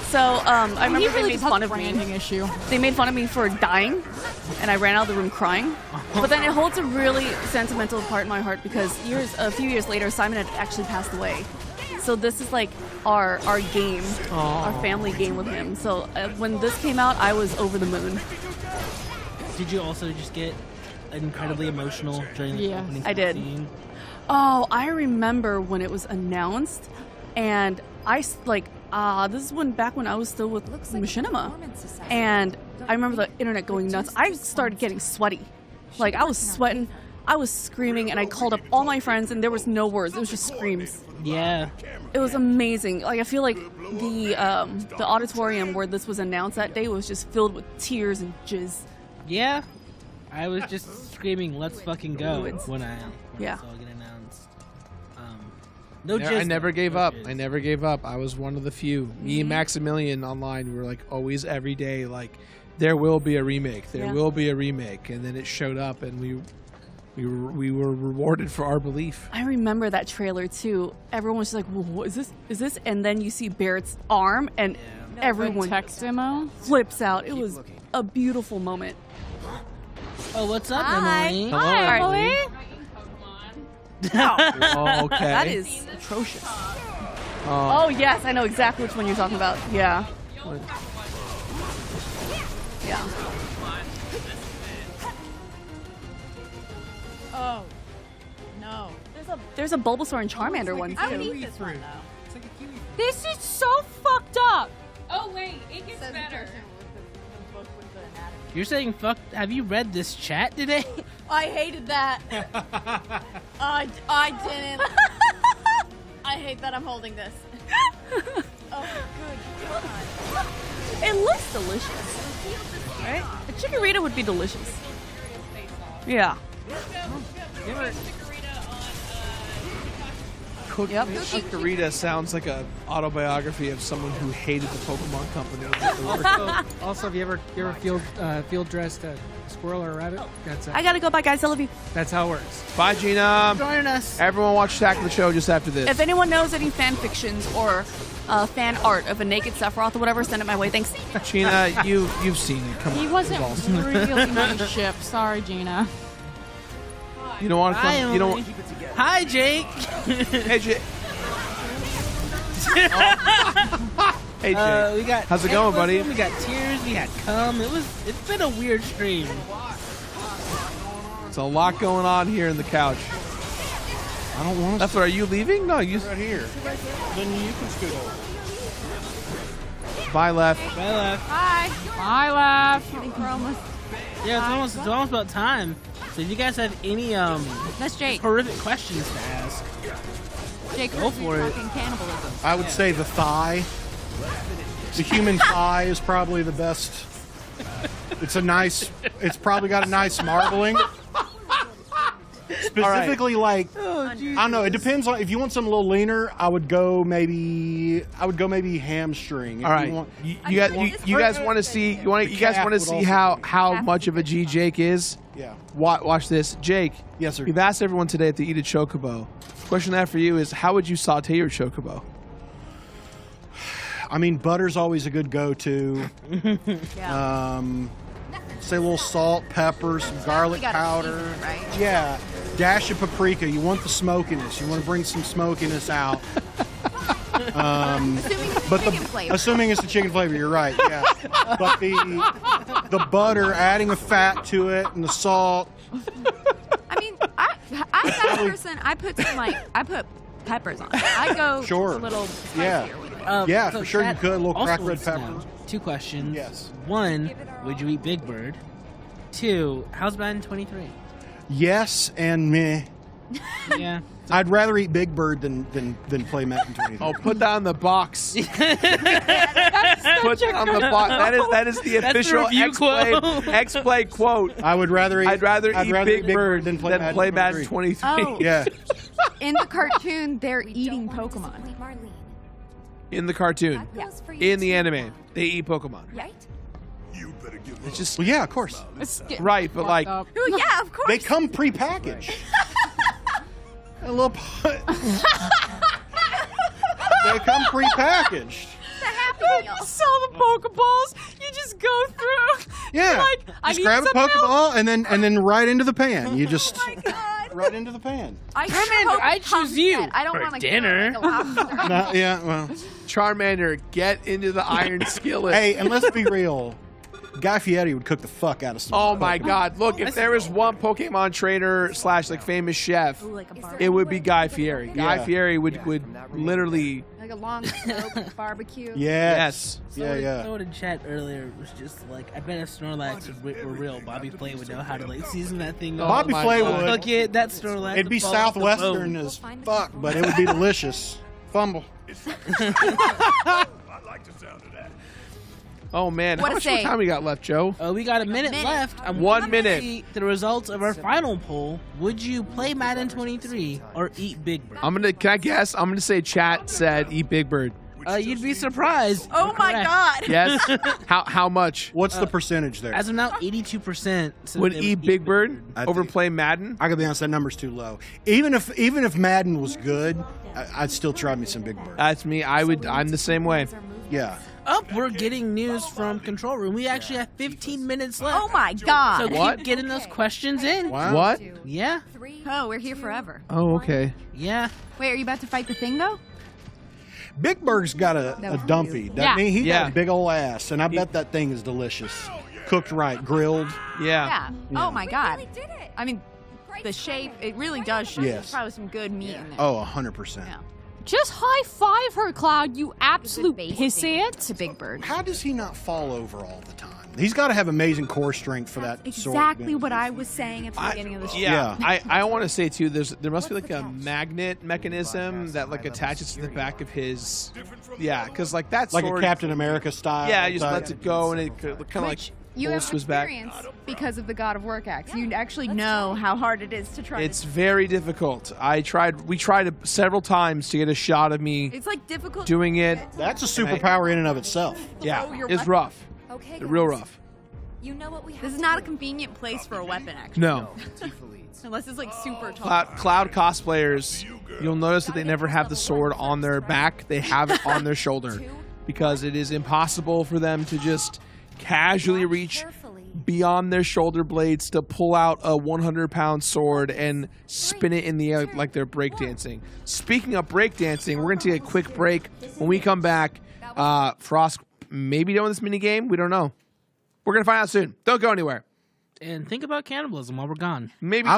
So I remember He they really made just has fun a of me. branding issue. They made fun of me for dying, and I ran out of the room crying. But then it holds a really sentimental part in my heart because a few years later, Simon had actually passed away. So this is like our game, our family game with him. So when this came out, I was over the moon. Did you also just get incredibly emotional during the Yes. opening I did. cutscene? Oh, I remember when it was announced, and this is back when I was still with Machinima, and I remember the internet going nuts. I started getting sweaty, like I was sweating, I was screaming, and I called up all my friends, and there was no words. It was just screams. Yeah. It was amazing. Like I feel like the auditorium where this was announced that day was just filled with tears and jizz. Yeah. I was just screaming, "Let's fucking go!" when I Yeah. saw it get announced. No, I never gave up. I never gave up. I was one of the few. Me and Maximilian online were like always every day like there will be a remake. There will be a remake, and then it showed up, and we were rewarded for our belief. I remember that trailer too. Everyone was just like, well, "What is this? Is this?" And then you see Barrett's arm, and everyone Text demo. flips out. It was a beautiful moment. Oh, what's up, Hi. Emily? Hello, Hi, Emily. Wow. Okay. That is atrocious. Oh, yes, I know exactly which one you're talking about. Yeah. Yeah. Oh, no. There's a Bulbasaur and Charmander one I would too. eat this one, though. This is so fucked up. Oh wait, it gets better. You're saying fuck? Have you read this chat today? I hated that. I didn't. I hate that I'm holding this. Oh, good God. It looks delicious, right? A Chikorita would be delicious. Yeah. Chikorita sounds like an autobiography of someone who hated the Pokemon company. Also, have you ever field dressed a squirrel or a rabbit? I gotta go. Bye, guys. I love you. That's how it works. Bye, Gina. Join us. Everyone watch Attack of the Show just after this. If anyone knows any fan fictions or fan art of a naked Sephiroth or whatever, send it my way. Thanks. Gina, you've seen it. Come on. He wasn't It's awesome. really my ship. Sorry, Gina. You don't want to Hi, come. You don't. Emily. Hi, Jake. Hey, Jake. Hey, Jake. We got. How's it going, buddy? We got tears. We had cum. It's been a weird stream. There's a lot going on here in the couch. I don't want to. That's what. Are you leaving? No, you. Right here. Then you can scoot over. Bye, left. Bye, left. Hi. I laugh. I think we're almost. Yeah, it's almost about time. So if you guys have any That's Jake. horrific questions to ask, Jake, Go for it. Fucking cannibalism. I would say the thigh. The human thigh is probably the best. It's probably got a nice marbling. Specifically, like, I don't know. It depends on if you want something a little leaner. I would go maybe hamstring. If All right. You guys want to see? You guys want to see how much of a G Jake is? Yeah. Watch this, Jake. Yes, sir. We've asked everyone today to eat a chocobo. Question I have for you is, how would you saute your chocobo? I mean, butter's always a good go-to. Say a little salt, pepper, some garlic gotta powder. season it, right? Yeah. Dash of paprika. You want the smokiness. You want to bring some smokiness out. Assuming it's But chicken flavor. assuming it's the chicken flavor, you're right. Yeah. But the butter, adding a fat to it, and the salt. I mean, I'm that person. I put peppers on it. I go Sure. a little Yeah. spicier with it. Yeah, so for sure you chat could. A little also cracked red wants to pepper. know 2 questions. Yes. 1, would you eat Big Bird? 2, how's Madden 23? Yes and meh. Yeah, I'd rather eat Big Bird than play Madden 23. Oh, put that on the box. Put that on the box. That is the official Xplay quote. I'd rather eat Big Bird than play Madden 23. Oh. Yeah. In the cartoon, they're eating Pokemon. In the cartoon. Yeah. In the anime, they eat Pokemon. Right? It's just Well, yeah, of course. right, but like Oh, yeah, of course. They come prepackaged. A little. They come prepackaged. You sell the Pokeballs. You just go through. Yeah. You're like, I just need grab a some milk. Pokeball and then right into the pan. You just Oh my God. right into the pan. I Charmander, I choose you I don't for want to dinner. No, yeah, well. Charmander, get into the iron skillet. Hey, and let's be real. Guy Fieri would cook the fuck out of some. Oh my God! Look, if there was one Pokemon trainer / like famous chef, it would be Guy Fieri. Guy Yeah. Fieri would literally. like a long smoke barbecue. Yes. Yeah. Someone in chat earlier was just like, I bet if Snorlax were real, Bobby Flay would know how to like season that thing. up. Bobby Flay would. Cook it. That Snorlax. It'd be would fall off the southwestern boat. as fuck, but it would be delicious. Fumble. Oh man, What how a much more save. time we got left, Joe? We got a minute left. I'm 1 gonna minute. see the results of our final poll. Would you play Madden 23 or eat Big Bird? Can I guess? I'm gonna say chat said eat Big Bird. You'd be surprised. Oh my Correct. God. Yes. How much? What's the percentage there? As of now, 82% said Would they eat Big Bird I over think- play Madden? I gotta be honest, that number's too low. Even if Madden was good, I'd still try me some Big Bird. That's me. I'm the same way. Yeah. We're getting news from Control Room. We actually have 15 minutes left. Oh my God. So What? keep getting those questions in. Wow. What? Yeah. Oh, we're here forever. Oh, okay. Yeah. Wait, are you about to fight the thing though? Big Bird's got That a was dumpy. beautiful. That mean he Yeah. got a big old ass, and I bet that thing is delicious. Cooked right, grilled. Yeah. Yeah. Oh my God. I mean, the shape, it really does show. Yes. There's probably some good meat in there. Oh, 100%. Yeah. Just high five her, Cloud, you absolute pissant. It's a Big Bird. How does he not fall over all the time? He's got to have amazing core strength for that. Exactly what I was saying at the beginning of the show. Yeah. I want to say too. There must be like a magnet mechanism that like attaches to the back of his. Yeah, because like that Like sword. a Captain America style. Yeah, he just type. lets it go and it kind of like You pulls have to his back. experience because of the God of Work axe. You actually know how hard it is to try. It's very difficult. We tried several times to get a shot of me It's like difficult doing it. That's a superpower in and of itself. Yeah, your it's weapon. rough. Okay, It's real rough. You know what we have This is to not do. a convenient place for a weapon, actually. No. Unless it's like super tall. Cloud cosplayers, you'll notice that they never have the sword on their back. They have it on their shoulder because it is impossible for them to just casually reach beyond their shoulder blades to pull out a 100-pound sword and spin it in the air like they're breakdancing. Speaking of breakdancing, we're going to take a quick break. When we come back, Frosk may be doing this minigame. We don't know. We're going to find out soon. Don't go anywhere. And think about cannibalism while we're gone. Maybe.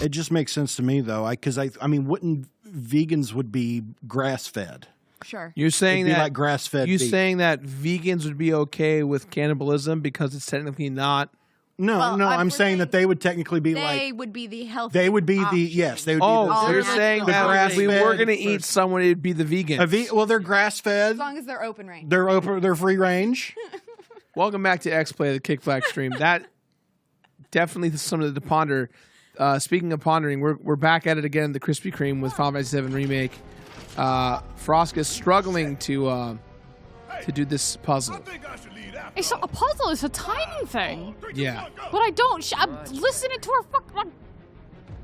It just makes sense to me though, because I mean, wouldn't vegans would be grass fed? Sure. You're saying It'd be that like grass-fed You're beef. saying that vegans would be okay with cannibalism because it's technically not. No, Well, I'm saying that they would technically be They like. would be the healthy. They would be option. the yes. They would Oh, be the, so you're natural. saying The that if we were grass-fed going to eat someone, it'd be the vegans. well, they're grass fed. As long as they're open range. They're open. They're free range. Welcome back to Xplay, the Kickback stream. That definitely is something to ponder. Speaking of pondering, we're back at it again. The Krispy Kreme with Final Fantasy VII Remake. Frosk is struggling to do this puzzle. It's a puzzle. It's a timing thing. Yeah. But I don't. I'm listening to her fucking.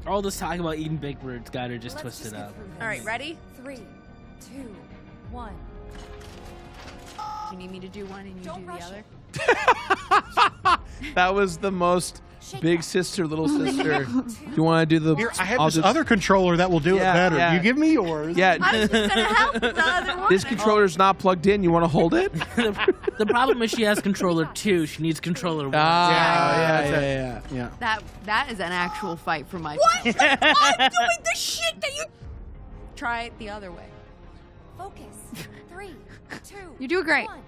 All this talk about eating baked birds got her just twisted up. All right, ready? 3, 2, 1. Do you need me to do one and you do the other? That was the most big sister, little sister. Do you want to do the? Here, I have I'll this just- other controller that will do Yeah, it better. yeah. You give me yours. Yeah. I was just gonna help with the other one. This controller's not plugged in. You want to hold it? The problem is she has controller 2. She needs controller 1. Yeah. That is an actual fight for my. What? I'm doing the shit that you. Try it the other way. Focus. 3, 2. You do great. 1.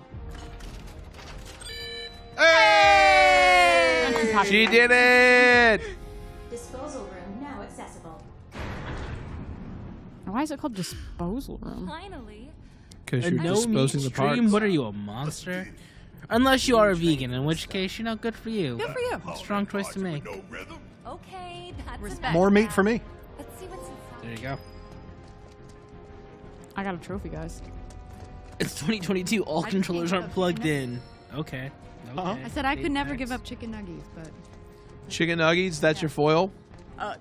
Hey! She did it! Disposal room now accessible. Why is it called disposal room? Finally. Because A you're no disposing meat the parts. stream? What are you, a monster? Unless you are a vegan, in which case, good for you. Good for you. Strong choice to make. Okay, that's Respect. More meat for me. Let's see what's inside. There you go. I got a trophy, guys. It's 2022. All I controllers can't aren't go plugged chicken in. Okay. I said I could never Thanks. give up chicken nuggets, but Chicken nuggets, that's your foil?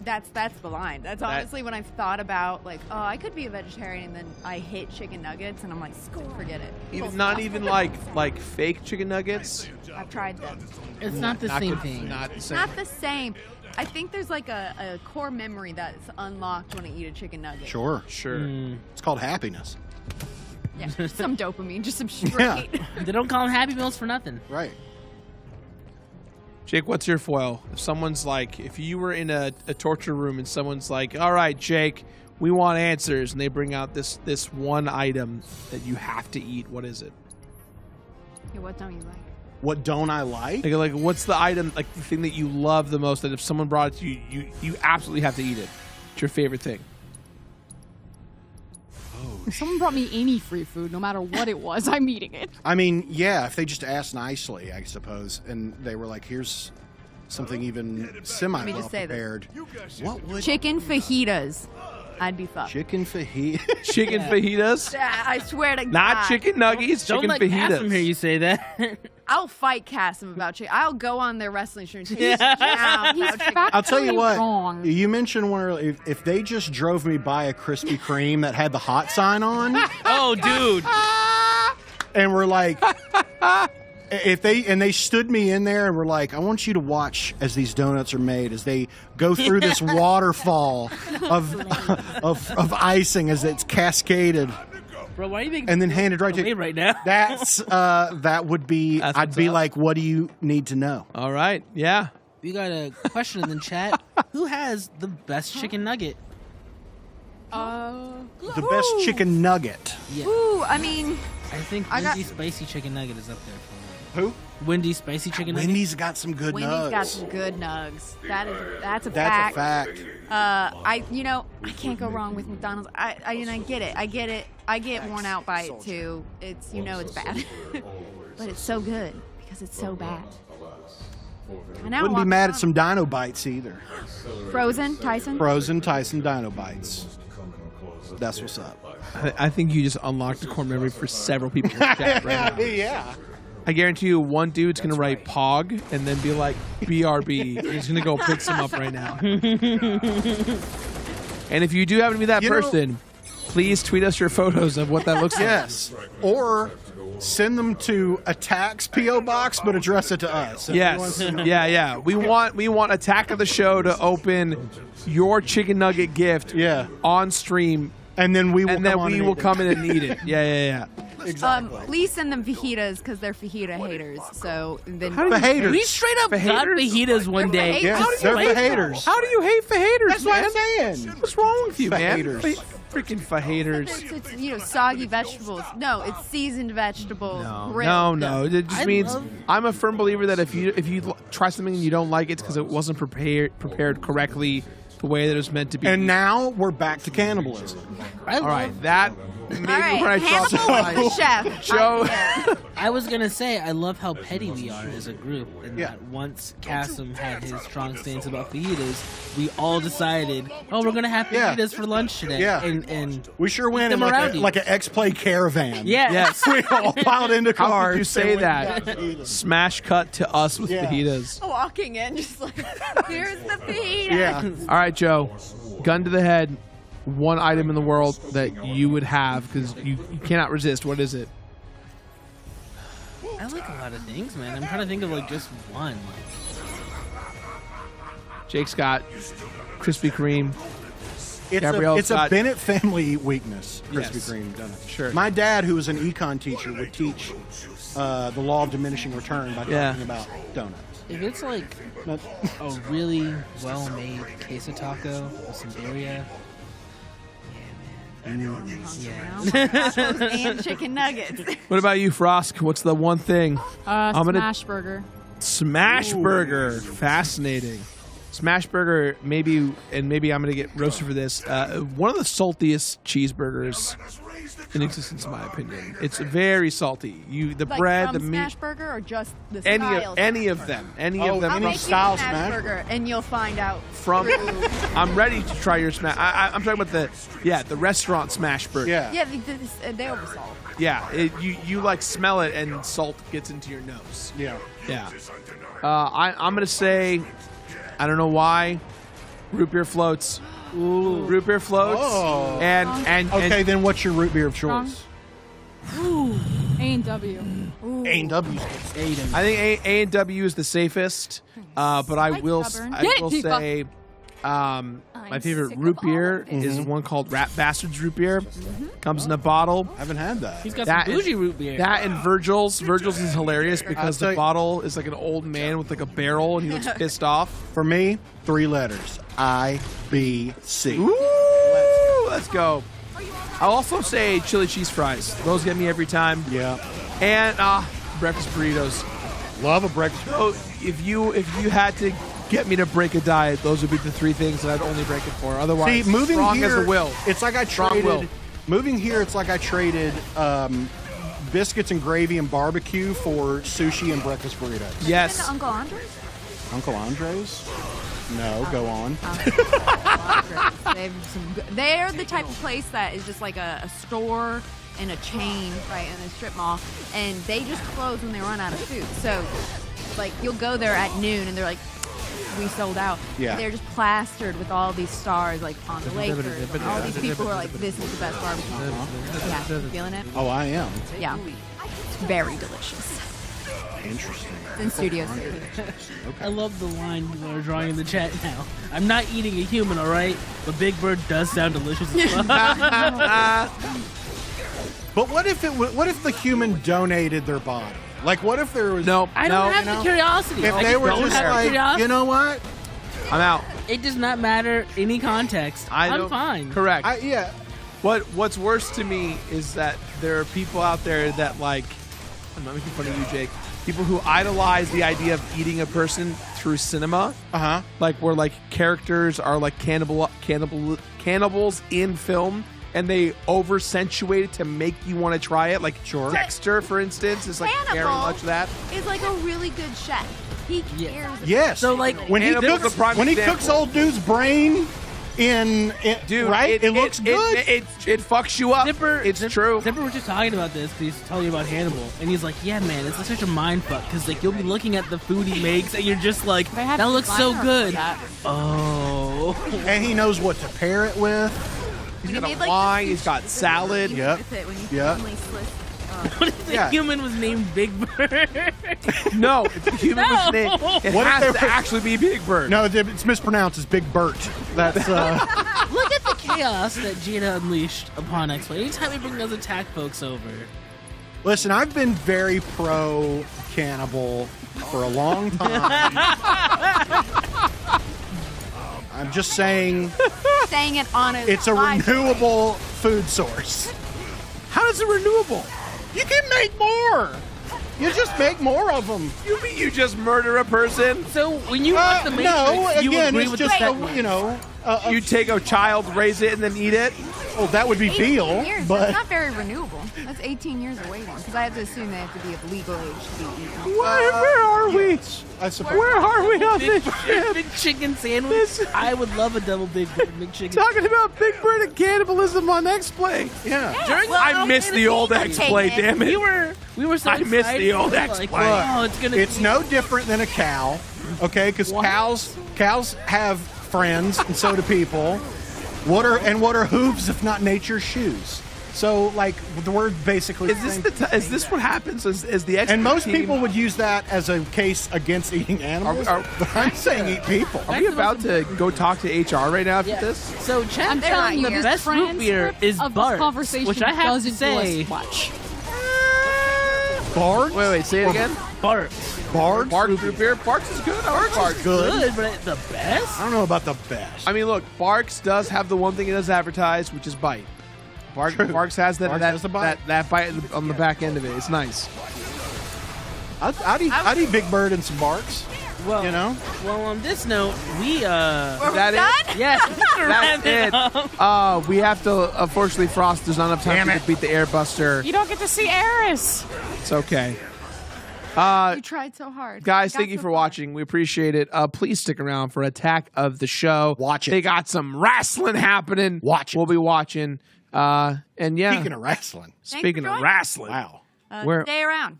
that's the line. That's honestly when I've thought about like, oh, I could be a vegetarian, and then I hit chicken nuggets, and I'm like, forget it. Even, not even like fake chicken nuggets? I've tried them. It's not the same thing. Not the same. Not the same. I think there's like a core memory that's unlocked when I eat a chicken nugget. Sure. Mm. It's called happiness. Yeah, some dopamine, just some straight. Yeah. They don't call them Happy Meals for nothing. Right. Jake, what's your foil? If someone's like, if you were in a torture room and someone's like, all right, Jake, we want answers, and they bring out this one item that you have to eat, what is it? Yeah, what don't you like? What don't I like? Like what's the item, like the thing that you love the most, that if someone brought it to you, you absolutely have to eat it? It's your favorite thing. If someone brought me any free food, no matter what it was, I'm eating it. I mean, yeah, if they just asked nicely, I suppose, and they were like, here's something even semi Let me well just say this. prepared. What would Chicken fajitas. I'd be fucked. chicken fajita? Chicken fajitas? I swear to God. Not chicken nuggets, Don't chicken let Cassim hear fajitas. you say that. I'll fight Cassim about chicken. I'll go on their wrestling stream. He's down about chicken. I'll tell you Factually what. wrong. You mentioned one earlier. If they just drove me by a Krispy Kreme that had the hot sign on, Oh, dude. and were like, if they stood me in there and were like, I want you to watch as these donuts are made, as they go through this waterfall of icing as it's cascaded, Bro, why are you making and then handed right to away right now? That's that would be. That's I'd what's be up. like, what do you need to know? All right, yeah. We got a question in the chat. Who has the best chicken nugget? The best chicken nugget. Yeah. Ooh, I mean, I think I got- Wendy's spicy chicken nugget is up there for me. Who? Wendy's spicy chicken nugget. Wendy's got some good Wendy's nugs. got some good nugs. That's a That's fact. a fact. I can't go wrong with McDonald's. I get it. I get worn out by it too. It's it's bad, but it's so good because it's so bad. I now Wouldn't be want mad at some Dino Bites either. Frozen Tyson. Frozen Tyson Dino Bites. That's what's up. I think you just unlocked a core memory for several people in the chat right now. Yeah. I guarantee you one dude's going to write POG and then be like, BRB. He's going to go pick some up right now. And if you do happen to be that person, please tweet us your photos of what that looks like. Yes. Or send them to Attack's P.O. Box, but address it to us. If you want Yes. to- Yeah. We want Attack of the Show to open your chicken nugget gift Yeah. on stream, And then we will and then come on we and will eat it. come in and eat it. Yeah. Exactly. Please send them fajitas because they're fajita haters. So then Fajitas. We straight up got fajitas one day. Yeah, they're fajitas. How do you hate fajitas, That's man? what I'm saying. What's wrong with you, man? Fajitas. Freaking fajitas. It's soggy vegetables. No, it's seasoned vegetables. No. It just means I'm a firm believer that if you try something and you don't like it, it's because it wasn't prepared correctly the way that it was meant to be. And now we're back to cannibalism. All right, that maybe All right, when I draw Hannibal was the chef. Joe. I was gonna say I love how petty we are as a group, and Yeah. that once Kasim had his strong stance about fajitas, we all decided, oh, we're gonna have Yeah. fajitas for lunch today. Yeah. and We sure went in them around like you. an X-Play caravan. yeah, Yes. We all piled into How cars. could you say and went that? down. Smash cut to us with Yeah. fajitas. Walking in, just like, here's the fajita. Yeah. All right, Joe. Gun to the head. One item in the world that you would have because you cannot resist. What is it? I like a lot of things, man. I'm trying to think of like just one. Jake Scott, Krispy Kreme. It's Gabrielle a Scott. Bennett family weakness. Krispy Yes. Kreme donuts. Sure. My dad, who was an econ teacher, would teach the law of diminishing return by Yeah. talking about donuts. If it's like But- a really well-made queso taco with some birria, And chicken nuggets. What about you, Frosk? What's the one thing? gonna- Smash burger. Smash Burger. Fascinating. Smash Burger, maybe I'm going to get roasted for this. One of the saltiest cheeseburgers in existence, in my opinion. It's very salty. The Like bread, from the meat, Smash Burger or just the any style? of them, any of them. I'll any make you a style Smash Smash Burger, and you'll find out. from. I'm ready to try your smash. I'm talking about the restaurant Smash Burger. Yeah. Yeah, they oversalt. Yeah, you like smell it and salt gets into your nose. Yeah. Yeah. I'm gonna say, I don't know why, root beer floats. Ooh. Root beer floats. Oh. And Okay, then what's your root beer of choice? A&W. A&W's. I think A&W is the safest, but I will stubborn. I Get it, will Tifa. say my favorite sick root of all beer of this. is one called Rat Bastards root beer. Comes in a bottle. I haven't had that. he's got That some bougie root beer. That and Virgil's. Virgil's is hilarious because tell the you- bottle is like an old man with like a barrel and he looks pissed off. For me, 3 letters. IBC. Ooh, let's go. I'll also say chili cheese fries. Those get me every time. Yeah. And breakfast burritos. Love a breakfast. So if you had to get me to break a diet, those would be the 3 things that I'd only break it for. Otherwise, See, moving strong here, as a will. it's like I Strong will. traded. Moving here, it's like I traded biscuits and gravy and barbecue for sushi and breakfast burritos. Yes. Been to Uncle Andre's? Uncle Andre's? No, go on. They're the type of place that is just like a store and a chain, right, in a strip mall, and they just close when they run out of food. So, like, you'll go there at noon, and they're like, we sold out. Yeah. They're just plastered with all these stars, like, on the Lakers, and all these people who are like, this is the best barbecue. Yeah, you feeling it? Oh, I am. Yeah. It's very delicious. Interesting. It's in Studio City. I love the line people are drawing in the chat now. I'm not eating a human, all right? But Big Bird does sound delicious as well. But what if the human donated their body? Like, what if there was No, I don't have you know, the curiosity. If I they were don't just have the like, curiosity. you know what? I'm out. It does not matter any context. I'm don't- fine. Correct. Yeah. What's worse to me is that there are people out there that like, I'm not making fun of you, Jake. People who idolize the idea of eating a person through cinema. Uh-huh. Like where like characters are like cannibals in film, and they over accentuate it to make you want to try it. Like Dexter, for instance, is like very Hannibal much that. is like a really good chef. He cares. Yes. So, like, when he Hannibal's cooks a prime example. cooks old dude's brain in Dude, right, it looks good. It fucks you up. It's true. Zipper was just talking about this because he's telling you about Hannibal, and he's like, "Yeah, man, it's such a mind fuck because like you'll be looking at the food he makes, and you're just like, They have that looks so designer good." for that. Oh, And he knows what to pair it with. He's He got made, a like, wine. the He's got sushi salad. Yep. with it when you Yep. finally slice. what if the Yeah. human was named Big Bird? No, it's a human No. with name. It What if has they to were- actually be Big Bird. No, it's mispronounced. It's Big Bert. That's Look at the chaos that Gina unleashed upon Xplay. Anytime we bring those attack folks over, Listen, I've been very pro cannibal for a long time. I'm just saying Saying it on a it's a renewable food source. How is it renewable? You can make more. You just make more of them. You mean you just murder a person? So when you watch the Matrix, No, you again, agree it's with just the you know. You take a child, raise it, and then eat it? Well, that would be 18 veal, years. but That's not very renewable. That's 18 years of waiting. Because I have to assume they have to be of legal age to be eaten. Where are we? I suppose. Where are we on this ship? Big chicken sandwich. I would love a double Big Bird McChicken. Talking about Big Bird and cannibalism on Xplay. Yeah. I miss the old Xplay, damn it. We were so I miss excited. the old Like, Xplay. oh, it's gonna. It's no different than a cow, okay? Because cows have friends, and so do people. What are hooves if not nature's shoes? So, like, the word basically. Is this what happens? Is the Xplay And most team, people would use that as a case against eating animals. But I'm saying eat people. Are we about to go talk to HR right now after this? So, Chad, I'm they're telling saying you, the this best root beer transcript is of this Bart's, conversation which I have to doesn't do us say. much. Bard? Wait, say it again. Bart's. Bard? Barks root beer. Barks is good. I like Barks. Good, but the best? I don't know about the best. I mean, look, Barks does have the one thing it does advertise, which is bite. Barks has that Barks has the bite. that bite on the back end of it. It's nice. I'd eat Big Bird and some Barks. Well, You know? Well, on this note, we That it? yes, That's it. We have to. Unfortunately, Frost does not have time to beat the Airbuster. You don't get to see Eris. It's okay. You tried so hard. Guys, Got thank you so for far. watching. We appreciate it. Please stick around for Attack of the Show. Watch it. They got some wrestling happening. Watch it. We'll be watching. And yeah, Speaking of wrestling. speaking of joining. wrestling, Wow. Where- Stay around.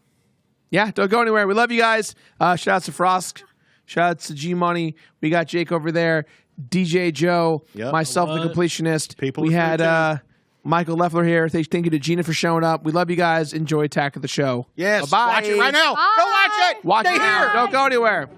yeah, don't go anywhere. We love you guys. Shout out to Frosk. Shout out to G Money. We got Jake over there. DJ Joe. Yep. Myself, the completionist. People we are had free, Michael Leffler here. Thank you to Gina for showing up. We love you guys. Enjoy Attack of the Show. Yes. Bye-bye. Watch it right now. Go watch it. Watch Stay it now. here. Don't go anywhere.